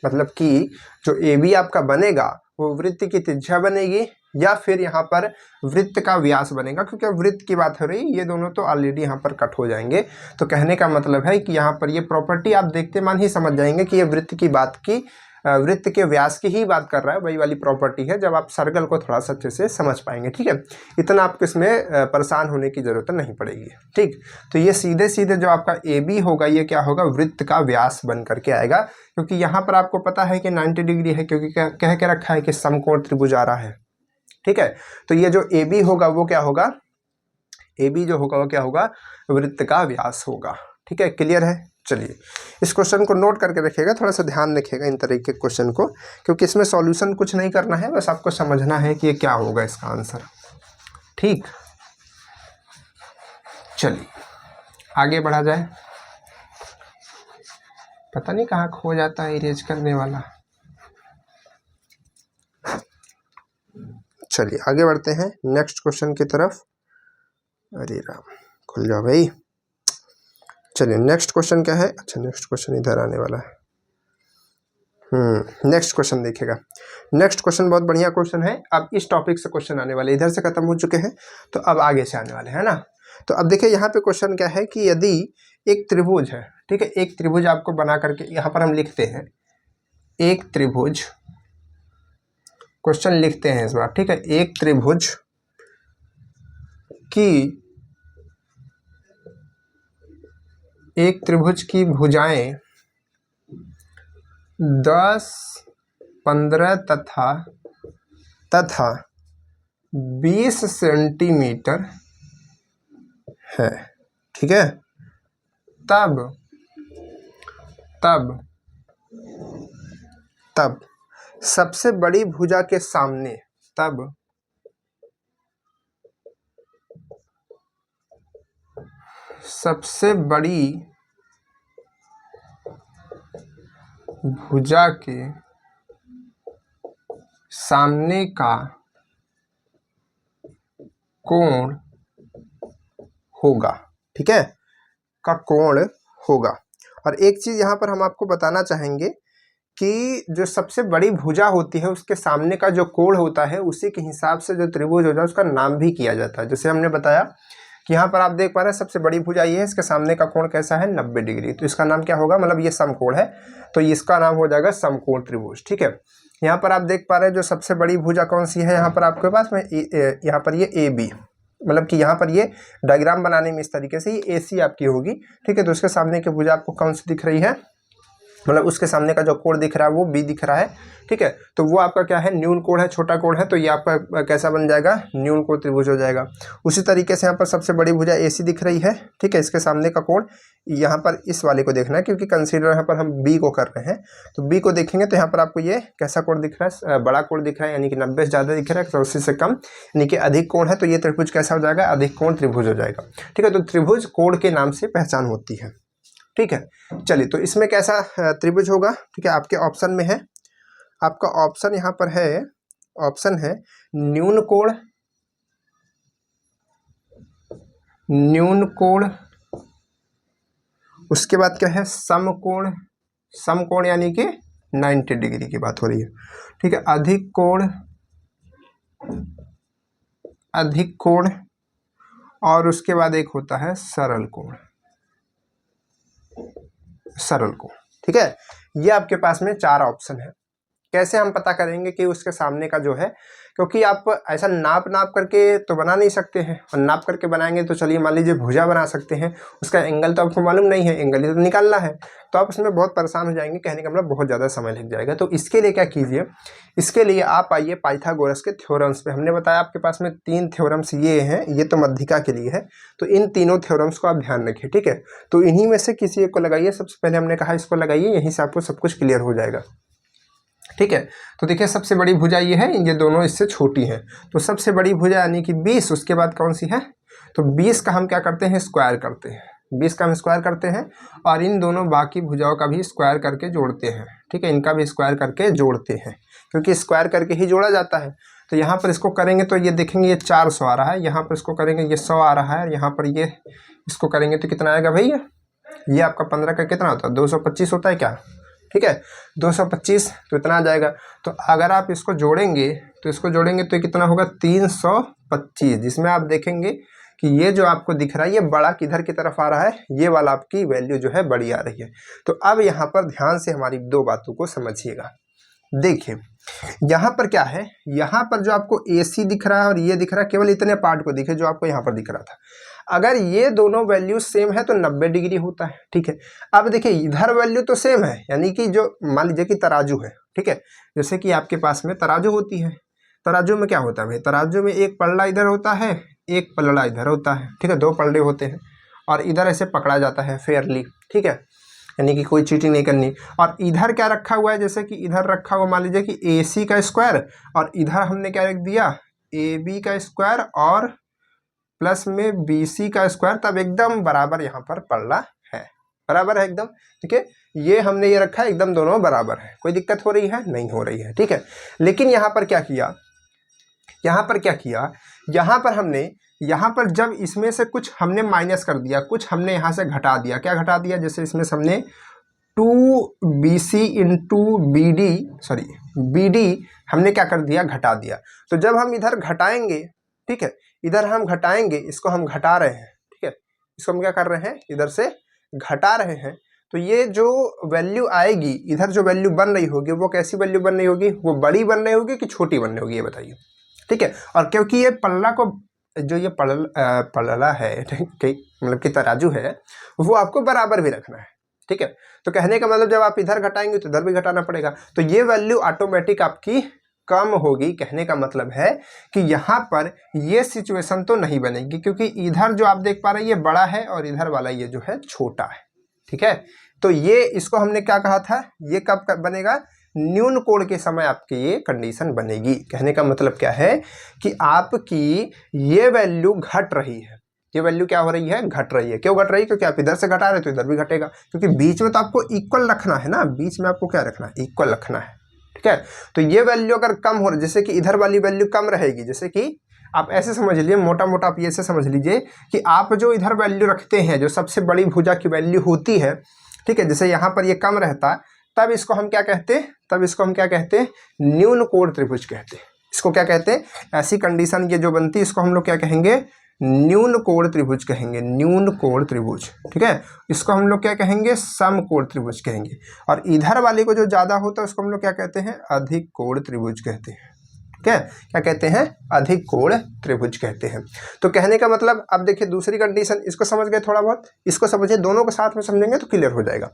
मतलब कि जो ए बी आपका बनेगा वो वृत्त की त्रिज्या बनेगी या फिर यहाँ पर वृत्त का व्यास बनेगा, क्योंकि वृत्त की बात हो रही है, ये दोनों तो ऑलरेडी यहाँ पर कट हो जाएंगे। तो कहने का मतलब है कि यहाँ पर ये प्रॉपर्टी आप देखते मान ही समझ जाएंगे कि ये वृत्त की बात की, वृत्त के व्यास की ही बात कर रहा है, वही वाली प्रॉपर्टी है, जब आप सर्कल को थोड़ा सा अच्छे से समझ पाएंगे, ठीक है। इतना आपको इसमें परेशान होने की ज़रूरत नहीं पड़ेगी, ठीक। तो ये सीधे सीधे जो आपका ए बी होगा ये क्या होगा, वृत्त का व्यास बन करके आएगा, क्योंकि यहाँ पर आपको पता है कि 90 डिग्री है, क्योंकि कह के रखा है कि समकोण त्रिभुज आ रहा है, ठीक है। तो ये जो ए बी होगा वो क्या होगा, ए बी जो होगा वो क्या होगा, वृत्त का व्यास होगा, ठीक है। क्लियर है। चलिए इस क्वेश्चन को नोट करके रखिएगा, थोड़ा सा ध्यान रखिएगा इन तरीके के क्वेश्चन को, क्योंकि इसमें सॉल्यूशन कुछ नहीं करना है, बस आपको समझना है कि ये क्या होगा इसका आंसर, ठीक। चलिए आगे बढ़ा जाए, पता नहीं कहाँ खो जाता है इरेज करने वाला। चलिए आगे बढ़ते हैं नेक्स्ट क्वेश्चन की तरफ। अरे राम, खुल जाओ भाई। चलिए नेक्स्ट क्वेश्चन क्या है, अच्छा नेक्स्ट क्वेश्चन इधर आने वाला है। नेक्स्ट क्वेश्चन देखिएगा। नेक्स्ट क्वेश्चन बहुत बढ़िया क्वेश्चन है। अब इस टॉपिक से क्वेश्चन आने वाले, इधर से खत्म हो चुके हैं तो अब आगे से आने वाले हैं ना। तो अब देखिए यहाँ पे क्वेश्चन क्या है कि यदि एक त्रिभुज है, ठीक है, एक त्रिभुज आपको बना करके यहाँ पर हम लिखते हैं एक त्रिभुज, क्वेश्चन लिखते हैं इस बार, ठीक है। एक त्रिभुज की भुजाएं 10, 15 तथा 20 सेंटीमीटर है, ठीक है। तब सबसे बड़ी भुजा के सामने, तब सबसे बड़ी भुजा के सामने का कोण होगा, ठीक है, का कोण होगा। और एक चीज यहाँ पर हम आपको बताना चाहेंगे कि जो सबसे बड़ी भुजा होती है उसके सामने का जो कोण होता है उसी के हिसाब से जो त्रिभुज होता है उसका नाम भी किया जाता है। जैसे हमने बताया कि यहाँ पर आप देख पा रहे हैं सबसे बड़ी भुजा ये है, इसके सामने का कोण कैसा है 90 डिग्री, तो इसका नाम क्या होगा, मतलब ये समकोण है तो इसका नाम हो जाएगा समकोण त्रिभुज, ठीक है। यहाँ पर आप देख पा रहे हैं जो सबसे बड़ी भुजा कौन सी है यहाँ पर आपके पास में, यहाँ पर ये ए बी, मतलब कि यहाँ पर ये डायग्राम बनाने में इस तरीके से ये AC आपकी होगी, ठीक है। तो उसके सामने की भुजा आपको कौन सी दिख रही है, मतलब उसके सामने का जो कोण दिख रहा है वो B दिख रहा है, ठीक है। तो वो आपका क्या है, न्यून कोण है, छोटा कोण है, तो ये आपका कैसा बन जाएगा, न्यून कोण त्रिभुज हो जाएगा। उसी तरीके से यहाँ पर सबसे बड़ी भुजा AC दिख रही है, ठीक है। इसके सामने का कोण यहाँ पर इस वाले को देखना है, क्योंकि कंसीडर यहाँ पर हम B को कर रहे हैं, तो B को देखेंगे तो यहाँ पर आपको ये कैसा कोण दिख रहा है, बड़ा कोण दिख रहा है, यानी कि 90 से ज़्यादा दिख रहा है, 180 से कम यानी कि अधिक कोण है, तो ये त्रिभुज कैसा हो जाएगा, अधिक कोण त्रिभुज हो जाएगा, ठीक है। तो त्रिभुज कोण के नाम से पहचान होती है, ठीक है। चलिए तो इसमें कैसा त्रिभुज होगा, ठीक है, आपके ऑप्शन में है, आपका ऑप्शन यहाँ पर है, ऑप्शन है न्यून कोण, उसके बाद क्या है समकोण, समकोण यानी कि 90 डिग्री की बात हो रही है, ठीक है, अधिक कोण और उसके बाद एक होता है सरल कोण, ठीक है। ये आपके पास में 4 ऑप्शन है। कैसे हम पता करेंगे कि उसके सामने का जो है, क्योंकि आप ऐसा नाप करके तो बना नहीं सकते हैं, और नाप करके बनाएंगे तो चलिए मान लीजिए भुजा बना सकते हैं, उसका एंगल तो आपको मालूम नहीं है, एंगल ही तो निकालना है, तो आप उसमें बहुत परेशान हो जाएंगे, कहने का मतलब बहुत ज़्यादा समय लग जाएगा। तो इसके लिए क्या कीजिए, इसके लिए आप आइए पाइथागोरस के थ्योरम्स पे। हमने बताया आपके पास में 3 थ्योरम्स ये हैं, ये तो मध्यिका के लिए है, तो इन तीनों थ्योरम्स को आप ध्यान रखिए, ठीक है। तो इन्हीं में से किसी एक को लगाइए, सबसे पहले हमने कहा इसको लगाइए, यहीं से आपको सब कुछ क्लियर हो जाएगा, ठीक है। तो देखिए सबसे बड़ी भुजा ये है, ये दोनों इससे छोटी हैं, तो सबसे बड़ी भुजा यानी कि 20, उसके बाद कौन सी है, तो 20 का हम क्या करते हैं, स्क्वायर करते हैं, 20 का हम स्क्वायर करते हैं और इन दोनों बाकी भुजाओं का भी स्क्वायर करके जोड़ते हैं, ठीक है, इनका भी स्क्वायर करके जोड़ते हैं क्योंकि स्क्वायर करके ही जोड़ा जाता है। तो यहाँ पर इसको करेंगे तो ये देखेंगे ये 400 आ रहा है, यहाँ पर इसको करेंगे ये 100 आ रहा है, यहाँ पर ये इसको करेंगे तो कितना आएगा भैया, ये आपका 15 का कितना होता है 225 होता है क्या, ठीक है 225, तो इतना आ जाएगा। तो अगर आप इसको जोड़ेंगे तो इसको जोड़ेंगे तो कितना होगा 325, जिसमें आप देखेंगे कि ये जो आपको दिख रहा है ये बड़ा किधर की तरफ आ रहा है, ये वाला आपकी वैल्यू जो है बड़ी आ रही है। तो अब यहाँ पर ध्यान से हमारी दो बातों को समझिएगा। देखिए यहाँ पर क्या है, यहाँ पर जो आपको AC दिख रहा है और ये दिख रहा है, केवल इतने पार्ट को दिखे जो आपको यहाँ पर दिख रहा था। अगर ये दोनों वैल्यू सेम है तो 90 डिग्री होता है, ठीक है। अब देखिए इधर वैल्यू तो सेम है, यानी कि जो मान लीजिए कि तराजू है, ठीक है, जैसे कि आपके पास में तराजू होती है, तराजू में क्या होता है भाई, तराजू में एक पलड़ा इधर होता है, एक पलड़ा इधर होता है, ठीक है, 2 पलड़े होते हैं और इधर ऐसे पकड़ा जाता है फेयरली, ठीक है, यानी कि कोई चीटिंग नहीं करनी। और इधर क्या रखा हुआ है, जैसे कि इधर रखा हुआ मान लीजिए कि AC का स्क्वायर और इधर हमने क्या रख दिया AB का स्क्वायर और प्लस में BC का स्क्वायर, तब एकदम बराबर यहाँ पर पलड़ा है, बराबर है एकदम, ठीक है। ये हमने ये रखा है एकदम दोनों बराबर है, कोई दिक्कत हो रही है नहीं हो रही है, ठीक है। लेकिन यहाँ पर क्या किया, यहाँ पर हमने यहाँ पर जब इसमें से कुछ हमने माइनस कर दिया, कुछ हमने यहाँ से घटा दिया, क्या घटा दिया, जैसे इसमें से हमने 2BC इंटू BD हमने क्या कर दिया, घटा दिया। तो जब हम इधर घटाएंगे, ठीक है, इधर हम घटाएंगे, इसको हम घटा रहे हैं, ठीक है, इसको हम क्या कर रहे हैं, इधर से घटा रहे हैं। तो ये जो वैल्यू आएगी, इधर जो वैल्यू बन रही होगी वो कैसी वैल्यू बन रही होगी, वो बड़ी बन रही होगी कि छोटी बन रही होगी, ये बताइए, ठीक है। और क्योंकि ये पल्ला को जो ये पलड़ा है, मतलब कि तराजू है, वो आपको बराबर भी रखना है, ठीक है। तो कहने का मतलब जब आप इधर घटाएंगे तो इधर भी घटाना पड़ेगा, तो ये वैल्यू ऑटोमेटिक आपकी कम होगी। कहने का मतलब है कि यहाँ पर ये सिचुएशन तो नहीं बनेगी, क्योंकि इधर जो आप देख पा रहे हैं ये बड़ा है और इधर वाला ये जो है छोटा है, ठीक है। तो ये इसको हमने क्या कहा था, ये कब बनेगा, न्यून कोण के समय आपकी ये कंडीशन बनेगी। कहने का मतलब क्या है कि आपकी ये वैल्यू घट रही है, ये वैल्यू क्या हो रही है, घट रही है। क्यों घट रही है, क्योंकि आप इधर से घटा रहे तो इधर भी घटेगा, क्योंकि बीच में तो आपको इक्वल रखना है ना, बीच में आपको क्या रखना है, इक्वल रखना है, ठीक है। तो ये वैल्यू अगर कम हो रही, जैसे कि इधर वाली वैल्यू कम रहेगी, जैसे कि आप ऐसे समझ लीजिए, मोटा मोटा आप ये ऐसे समझ लीजिए कि आप जो इधर वैल्यू रखते हैं, जो सबसे बड़ी भुजा की वैल्यू होती है, ठीक है, जैसे यहाँ पर ये कम रहता, तब इसको हम क्या कहते हैं, न्यून कोण त्रिभुज कहते हैं। इसको क्या कहते हैं, ऐसी कंडीशन ये जो बनती है इसको हम लोग क्या कहेंगे, न्यून कोण त्रिभुज कहेंगे, न्यून कोण त्रिभुज, ठीक है। इसको हम लोग क्या कहेंगे, समकोण त्रिभुज कहेंगे। और इधर वाले को जो ज्यादा होता है उसको हम लोग क्या कहते हैं, अधिक कोण त्रिभुज कहते हैं, ठीक है। क्या कहते हैं, अधिक कोण त्रिभुज कहते हैं। तो कहने का मतलब, अब देखिए दूसरी कंडीशन, इसको समझ गए थोड़ा बहुत, इसको समझिए, दोनों को साथ में समझेंगे तो क्लियर हो जाएगा।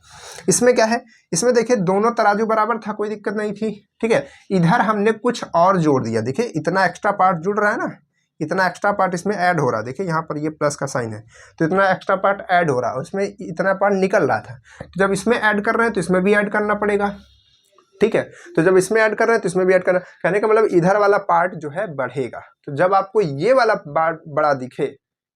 इसमें क्या है, इसमें देखिए दोनों तराजू बराबर था, कोई दिक्कत नहीं थी, ठीक है। इधर हमने कुछ और जोड़ दिया, देखिए इतना एक्स्ट्रा पार्ट जुड़ रहा है ना, इतना एक्स्ट्रा पार्ट इसमें ऐड हो रहा है, देखिए यहाँ पर ये प्लस का साइन है, तो इतना एक्स्ट्रा पार्ट ऐड हो रहा है, उसमें इतना पार्ट निकल रहा था। तो जब इसमें ऐड कर रहे हैं तो इसमें भी ऐड करना पड़ेगा, ठीक है। तो जब इसमें ऐड कर रहे हैं तो इसमें भी ऐड करना, कहने का मतलब इधर वाला पार्ट जो है बढ़ेगा। तो जब आपको ये वाला पार्ट बड़ा दिखे,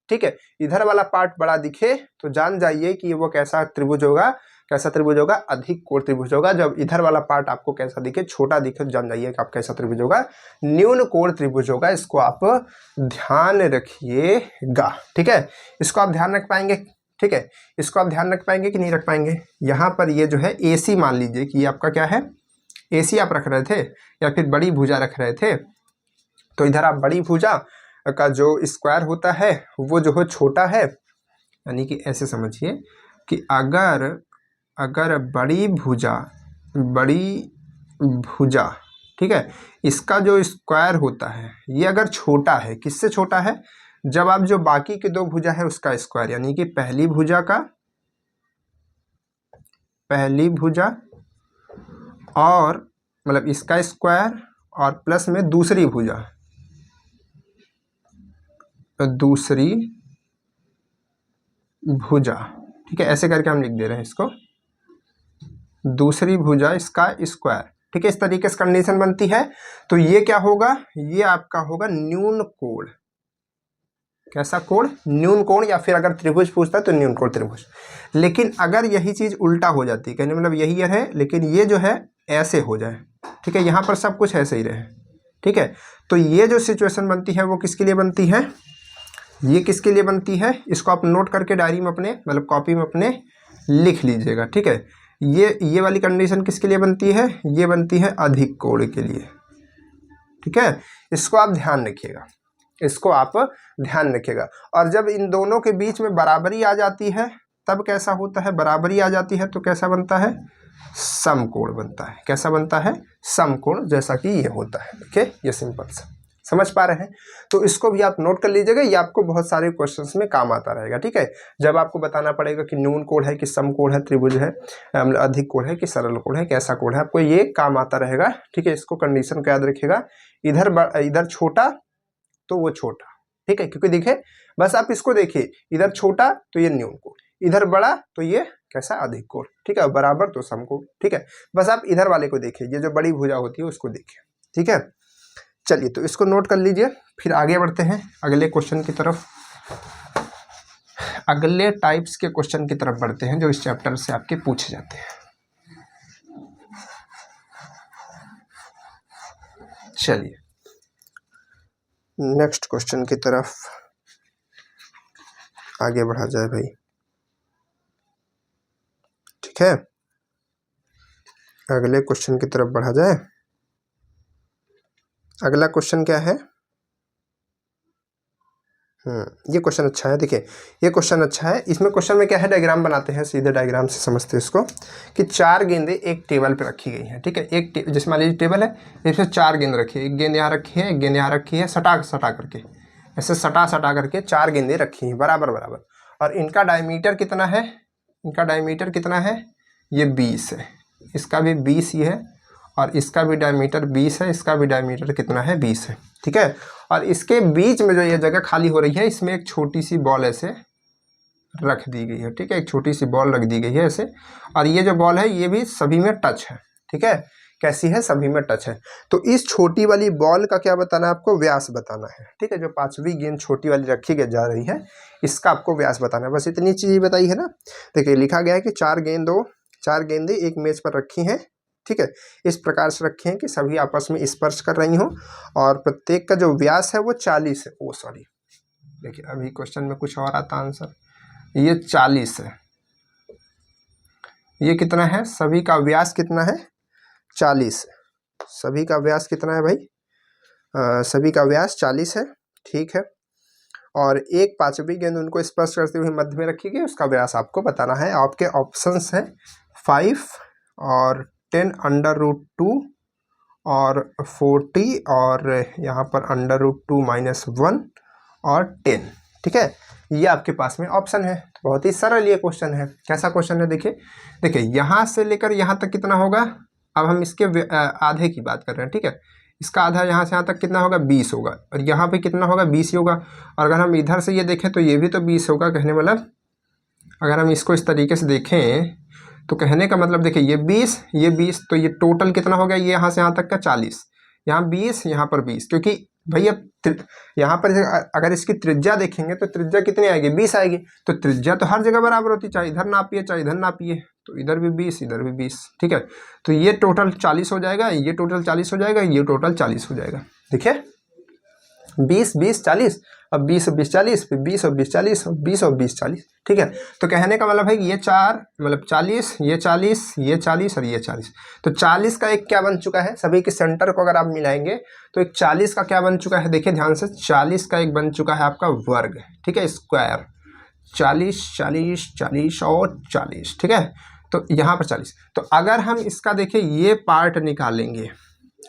ठीक है, इधर वाला पार्ट बड़ा दिखे, तो जान जाइए कि वो कैसा त्रिभुज होगा, अधिक कोण त्रिभुज होगा। जब इधर वाला पार्ट आपको कैसा दिखे, छोटा दिखे, तो जान जाइए कि आप कैसा त्रिभुज होगा, न्यून कोण त्रिभुज होगा। इसको आप ध्यान रखिएगा, ठीक है, इसको आप ध्यान रख पाएंगे, ठीक है, इसको आप ध्यान रख पाएंगे कि नहीं रख पाएंगे। यहाँ पर ये जो है AC, मान लीजिए कि ये आपका क्या है, AC आप रख रहे थे या फिर बड़ी भुजा रख रहे थे, तो इधर आप बड़ी भुजा का जो स्क्वायर होता है वो जो है छोटा है, यानी कि ऐसे समझिए कि अगर बड़ी भुजा, ठीक है, इसका जो स्क्वायर होता है ये अगर छोटा है, किससे छोटा है, जब आप जो बाकी के दो भुजा है उसका स्क्वायर, यानी कि पहली भुजा और मतलब इसका स्क्वायर और प्लस में दूसरी भुजा, ठीक है, ऐसे करके हम लिख दे रहे हैं इसको, दूसरी भुजा इसका स्क्वायर, ठीक है। इस तरीके से कंडीशन बनती है। तो ये क्या होगा, ये आपका होगा न्यून कोण, कैसा कोण? न्यून कोण, या फिर अगर त्रिभुज पूछता है तो न्यून कोण त्रिभुज। लेकिन अगर यही चीज़ उल्टा हो जाती है, कहने मतलब यही है लेकिन ये जो है ऐसे हो जाए, ठीक है, यहाँ पर सब कुछ ऐसे ही रहे, ठीक है, तो ये जो सिचुएशन बनती है वो किसके लिए बनती है? ये किसके लिए बनती है? इसको आप नोट करके डायरी में अपने मतलब कॉपी में अपने लिख लीजिएगा, ठीक है। ये वाली कंडीशन किसके लिए बनती है? ये बनती है अधिक कोण के लिए, ठीक है। इसको आप ध्यान रखिएगा, इसको आप ध्यान रखिएगा। और जब इन दोनों के बीच में बराबरी आ जाती है तब कैसा होता है? बराबरी आ जाती है तो कैसा बनता है? समकोण बनता है। कैसा बनता है? समकोण, जैसा कि ये होता है। ओके, ये सिंपल सा समझ पा रहे हैं? तो इसको भी आप नोट कर लीजिएगा, ये आपको बहुत सारे क्वेश्चंस में काम आता रहेगा, ठीक है। जब आपको बताना पड़ेगा कि न्यून कोण है कि समकोण है, त्रिभुज है, अधिक कोण है कि सरल कोण है, कैसा कोण है, आपको ये काम आता रहेगा, ठीक है। इसको कंडीशन को याद रखिएगा, इधर छोटा तो वो छोटा, ठीक है, क्योंकि देखिए बस आप इसको देखिए, इधर छोटा तो ये न्यून कोण, इधर बड़ा तो ये कैसा? अधिक कोण, ठीक है, बराबर तो समकोण, ठीक है। बस आप इधर वाले को देखिए, ये जो बड़ी भुजा होती है उसको देखिए, ठीक है। चलिए, तो इसको नोट कर लीजिए, फिर आगे बढ़ते हैं अगले क्वेश्चन की तरफ, अगले टाइप्स के क्वेश्चन की तरफ बढ़ते हैं जो इस चैप्टर से आपके पूछे जाते हैं। चलिए नेक्स्ट क्वेश्चन की तरफ आगे बढ़ा जाए भाई, ठीक है, अगले क्वेश्चन की तरफ बढ़ा जाए। अगला क्वेश्चन क्या है? ये क्वेश्चन अच्छा है, देखिए ये क्वेश्चन अच्छा है। इसमें क्वेश्चन में क्या है, डायग्राम बनाते हैं, सीधे डायग्राम से समझते हैं इसको, कि 4 गेंदें एक टेबल पे रखी गई हैं, ठीक है। एक जैसे मान लीजिए टेबल है, इसमें 4 गेंद रखी है, एक गेंद यहाँ रखी है, एक गेंद यहाँ रखी है, सटा करके, ऐसे सटा करके 4 गेंदें रखी हैं बराबर बराबर, और इनका डायमीटर कितना है? इनका डायमीटर कितना है? ये 20 है, इसका भी 20 ही है, और इसका भी डायमीटर 20 है, इसका भी डायमीटर कितना है? 20 है, ठीक है। और इसके बीच में जो ये जगह खाली हो रही है, इसमें एक छोटी सी बॉल ऐसे रख दी गई है, ठीक है, एक छोटी सी बॉल रख दी गई है ऐसे, और ये जो बॉल है ये भी सभी में टच है, ठीक है। कैसी है? सभी में टच है। तो इस छोटी वाली बॉल का क्या बताना है आपको? व्यास बताना है, ठीक है। जो 5वीं गेंद छोटी वाली रखी जा रही है, इसका आपको व्यास बताना है, बस इतनी चीज़ बताई है ना। देखिए लिखा गया है कि 4 गेंदें एक मेज पर रखी हैं, ठीक है, इस प्रकार से रखी हैं कि सभी आपस में स्पर्श कर रही हों, और प्रत्येक का जो व्यास है वो 40 है। ओ सॉरी, देखिए अभी क्वेश्चन में कुछ और आता आंसर, ये 40 है, ये कितना है? सभी का व्यास कितना है? 40 है। सभी का व्यास कितना है भाई? सभी का व्यास 40 है, ठीक है। और एक 5वीं गेंद उनको स्पर्श करते हुए मध्य में रखी गई, उसका व्यास आपको बताना है। आपके ऑप्शंस हैं 5 और 10√2 और 40 और यहाँ पर √2 - 1 और 10, ठीक है। ये आपके पास में ऑप्शन है। बहुत ही सरल ये क्वेश्चन है। कैसा क्वेश्चन है? देखिए यहाँ से लेकर यहाँ तक कितना होगा? अब हम इसके आधे की बात कर रहे हैं, ठीक है। इसका आधा यहाँ से यहाँ तक कितना होगा? 20 होगा, और यहाँ पे कितना होगा? 20 ही होगा। और अगर हम इधर से ये देखें तो ये भी तो 20 होगा। कहने मतलब अगर हम इसको इस तरीके से देखें तो कहने का मतलब देखिए ये 20 तो ये टोटल कितना हो गया? ये यहाँ से यहाँ तक का 40, यहाँ 20, यहाँ पर 20, क्योंकि भैया यहाँ पर अगर इसकी त्रिज्या देखेंगे तो त्रिज्या कितनी आएगी? 20 आएगी। तो त्रिज्या तो हर जगह बराबर होती, चाहे इधर नापिए चाहे इधर नापिए, तो इधर भी 20 इधर भी 20, ठीक है। तो ये टोटल 40 हो जाएगा, ये टोटल 40 हो जाएगा, ये टोटल 40 हो जाएगा। देखिए 20 20 40, अब 20 और 20 40, फिर 20 और 20 40, 20 और 20 40, ठीक है। तो कहने का मतलब है कि ये 4 मतलब 40, ये 40, ये 40 और ये 40। तो 40 का एक क्या बन चुका है? सभी के सेंटर को अगर आप मिलाएंगे तो एक 40 का क्या बन चुका है? देखिए ध्यान से, 40 का एक बन चुका है आपका वर्ग, ठीक है, स्क्वायर। 40 40 40 और 40, ठीक है। तो यहाँ पर 40। तो अगर हम इसका देखिए ये पार्ट निकालेंगे,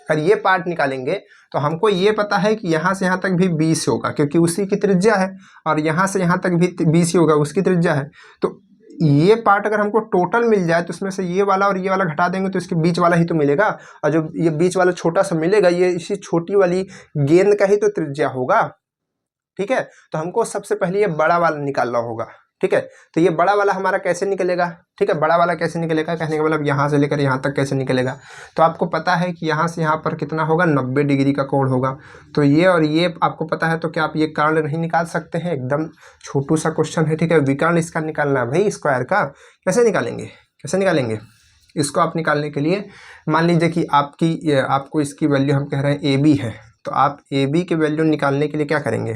अगर ये पार्ट निकालेंगे तो हमको ये पता है कि यहाँ से यहाँ तक भी 20 होगा, क्योंकि उसी की त्रिज्या है, और यहाँ से यहाँ तक भी 20 ही होगा, उसकी त्रिज्या है। तो ये पार्ट अगर हमको टोटल मिल जाए तो उसमें से ये वाला और ये वाला घटा देंगे तो इसके बीच वाला ही तो मिलेगा, और जो ये बीच वाला छोटा सा मिलेगा ये इसी छोटी वाली गेंद का ही तो त्रिज्या होगा, ठीक है। तो हमको सबसे पहले ये बड़ा वाला निकालना होगा, ठीक है। तो ये बड़ा वाला हमारा कैसे निकलेगा, ठीक है, बड़ा वाला कैसे निकलेगा, कहने का मतलब यहाँ से लेकर यहाँ तक कैसे निकलेगा। तो आपको पता है कि यहाँ से यहाँ पर कितना होगा, 90 डिग्री का कोण होगा। तो ये और ये आपको पता है, तो क्या आप ये कर्ण नहीं निकाल सकते हैं। एकदम छोटू सा क्वेश्चन है, ठीक है। विकर्ण इसका निकालना है भाई, स्क्वायर का। कैसे निकालेंगे, कैसे निकालेंगे इसको। आप निकालने के लिए मान लीजिए कि आपको इसकी वैल्यू हम कह रहे हैं ए बी है, तो आप ए बी की वैल्यू निकालने के लिए क्या करेंगे,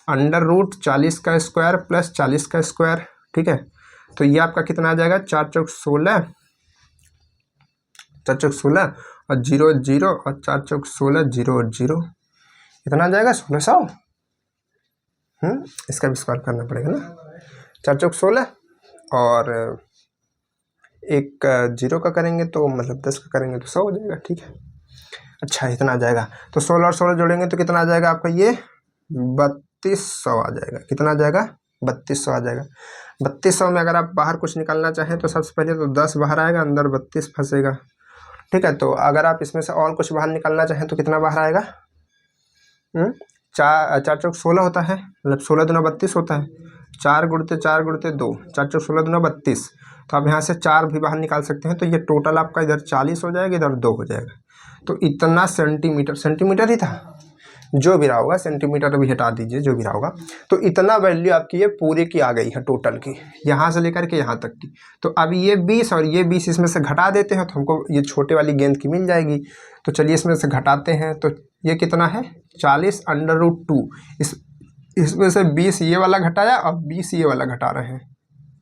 √40 का स्क्वायर प्लस 40 का स्क्वायर, ठीक है। तो ये आपका कितना आ जाएगा, 4 चौक 16, 4 चौक 16 और 0 0 और 4 चौक 16, 0 और 0, कितना आ जाएगा 1600। इसका भी स्क्वायर करना पड़ेगा ना, 4 चौक 16 और एक 0 का करेंगे तो मतलब 10 का करेंगे तो 100 हो जाएगा, ठीक है। अच्छा, इतना आ जाएगा। तो 16 और 16 जोड़ेंगे तो कितना आ जाएगा आपका, ये 3200 आ जाएगा। कितना आ जाएगा, 3200 आ जाएगा। 3200 में अगर आप बाहर कुछ निकालना चाहें तो सबसे पहले तो 10 बाहर आएगा, अंदर 32 फंसेगा, ठीक है। तो अगर आप इसमें से और कुछ बाहर निकालना चाहें तो कितना बाहर आएगा, 4 चौक 16 होता है, मतलब 16 दूना 32 होता है, 4 गुणते 4 गुणते 2, 4 चौक 16 दूना 32। तो आप यहाँ से 4 भी बाहर निकाल सकते हैं। तो ये टोटल आपका इधर 40 हो जाएगा, इधर 2 हो जाएगा। तो इतना सेंटीमीटर ही था, जो भी रहा होगा, सेंटीमीटर भी हटा दीजिए, जो भी रहा होगा। तो इतना वैल्यू आपकी ये पूरे की आ गई है, टोटल की, यहाँ से लेकर के यहाँ तक की। तो अब ये 20 और ये 20 इसमें से घटा देते हैं तो हमको ये छोटे वाली गेंद की मिल जाएगी। तो चलिए इसमें से घटाते हैं। तो ये कितना है, 40 √2। इसमें से 20 ये वाला घटाया और 20 ये वाला घटा रहे हैं,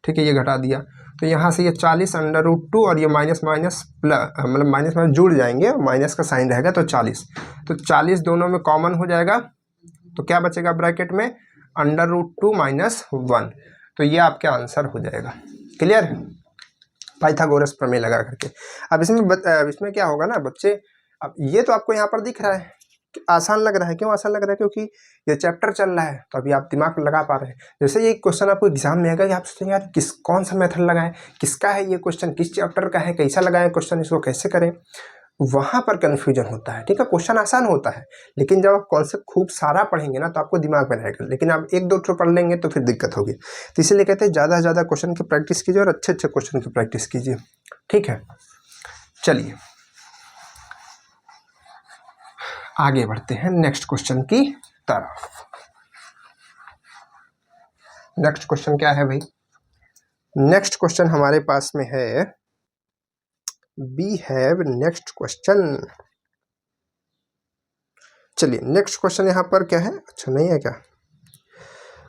ठीक है, ये घटा दिया। तो यहाँ से ये 40 √2 और ये माइनस माइनस प्लस, मतलब माइनस माइनस जुड़ जाएंगे, माइनस का साइन रहेगा तो 40। तो 40 दोनों में कॉमन हो जाएगा, तो क्या बचेगा ब्रैकेट में, √2 - 1। तो ये आपका आंसर हो जाएगा। क्लियर है, पाइथागोरस प्रमेय लगा करके। अब इसमें क्या होगा ना बच्चे, अब ये तो आपको यहाँ पर दिख रहा है आसान लग रहा है। क्यों आसान लग रहा है, क्योंकि ये चैप्टर चल रहा है, तो अभी आप दिमाग लगा पा रहे हैं। जैसे ये क्वेश्चन आपको एग्जाम में आएगा, आप सोचेंगे यार कौन सा मेथड लगाएं, किसका है ये क्वेश्चन, किस चैप्टर का है, कैसा लगाएं क्वेश्चन, इसको कैसे करें, वहां पर कन्फ्यूजन होता है, ठीक है। क्वेश्चन आसान होता है, लेकिन जब आप कॉन्सेप्ट खूब सारा पढ़ेंगे ना तो आपको दिमाग में रहेगा, लेकिन आप 1-2 ठो पढ़ लेंगे तो फिर दिक्कत होगी। तो इसीलिए कहते हैं ज़्यादा से ज़्यादा क्वेश्चन की प्रैक्टिस कीजिए और अच्छे अच्छे क्वेश्चन की प्रैक्टिस कीजिए, ठीक है। चलिए आगे बढ़ते हैं नेक्स्ट क्वेश्चन की तरफ। नेक्स्ट क्वेश्चन क्या है भाई, नेक्स्ट क्वेश्चन हमारे पास में है, वी हैव नेक्स्ट क्वेश्चन। चलिए नेक्स्ट क्वेश्चन यहाँ पर क्या है, अच्छा नहीं है क्या,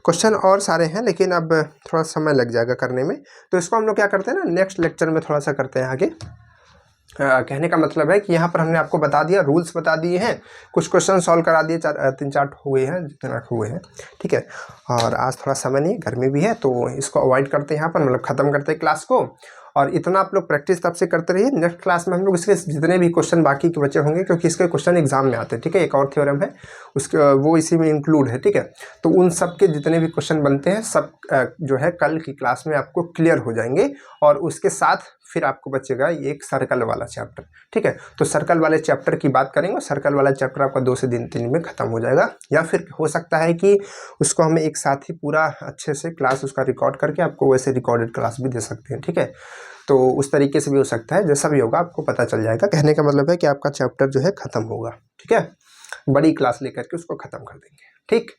क्वेश्चन और सारे हैं लेकिन अब थोड़ा समय लग जाएगा करने में। तो इसको हम लोग क्या करते हैं ना, नेक्स्ट लेक्चर में थोड़ा सा करते हैं आगे। कहने का मतलब है कि यहाँ पर हमने आपको बता दिया, रूल्स बता दिए हैं, कुछ क्वेश्चन सॉल्व करा दिए, 3-4 हुए हैं जितना हुए हैं, ठीक है। और आज थोड़ा समय नहीं, गर्मी भी है, तो इसको अवॉइड करते हैं यहाँ पर, मतलब ख़त्म करते हैं क्लास को। और इतना आप लोग प्रैक्टिस तब से करते रहिए। नेक्स्ट क्लास में हम लोग इसके जितने भी क्वेश्चन बाकी के बचे होंगे, क्योंकि इसके क्वेश्चन एग्जाम में आते हैं, ठीक है। एक और थ्योरम है उसके, वो इसी में इंक्लूड है, ठीक है। तो उन सब के जितने भी क्वेश्चन बनते हैं सब जो है कल की क्लास में आपको क्लियर हो जाएंगे। और उसके साथ फिर आपको बचेगा ये एक सर्कल वाला चैप्टर, ठीक है। तो सर्कल वाले चैप्टर की बात करेंगे, सर्कल वाला चैप्टर आपका 2 से 3 दिन में ख़त्म हो जाएगा। या फिर हो सकता है कि उसको हम एक साथ ही पूरा अच्छे से क्लास उसका रिकॉर्ड करके आपको वैसे रिकॉर्डेड क्लास भी दे सकते हैं, ठीक है। तो उस तरीके से भी हो सकता है, जैसा भी होगा आपको पता चल जाएगा। कहने का मतलब है कि आपका चैप्टर जो है ख़त्म होगा, ठीक है। बड़ी क्लास लेकर के उसको ख़त्म कर देंगे, ठीक।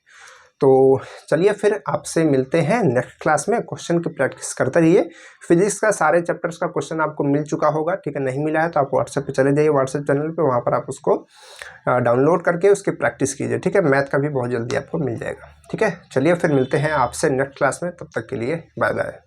तो चलिए फिर आपसे मिलते हैं नेक्स्ट क्लास में। क्वेश्चन की प्रैक्टिस करते रहिए। फिजिक्स का सारे चैप्टर्स का क्वेश्चन आपको मिल चुका होगा, ठीक है। नहीं मिला है तो आप व्हाट्सएप पे चले जाइए, व्हाट्सएप चैनल पे, वहाँ पर आप उसको डाउनलोड करके उसकी प्रैक्टिस कीजिए, ठीक है। मैथ का भी बहुत जल्दी आपको मिल जाएगा, ठीक है। चलिए फिर मिलते हैं आपसे नेक्स्ट क्लास में, तब तक के लिए बाय बाय।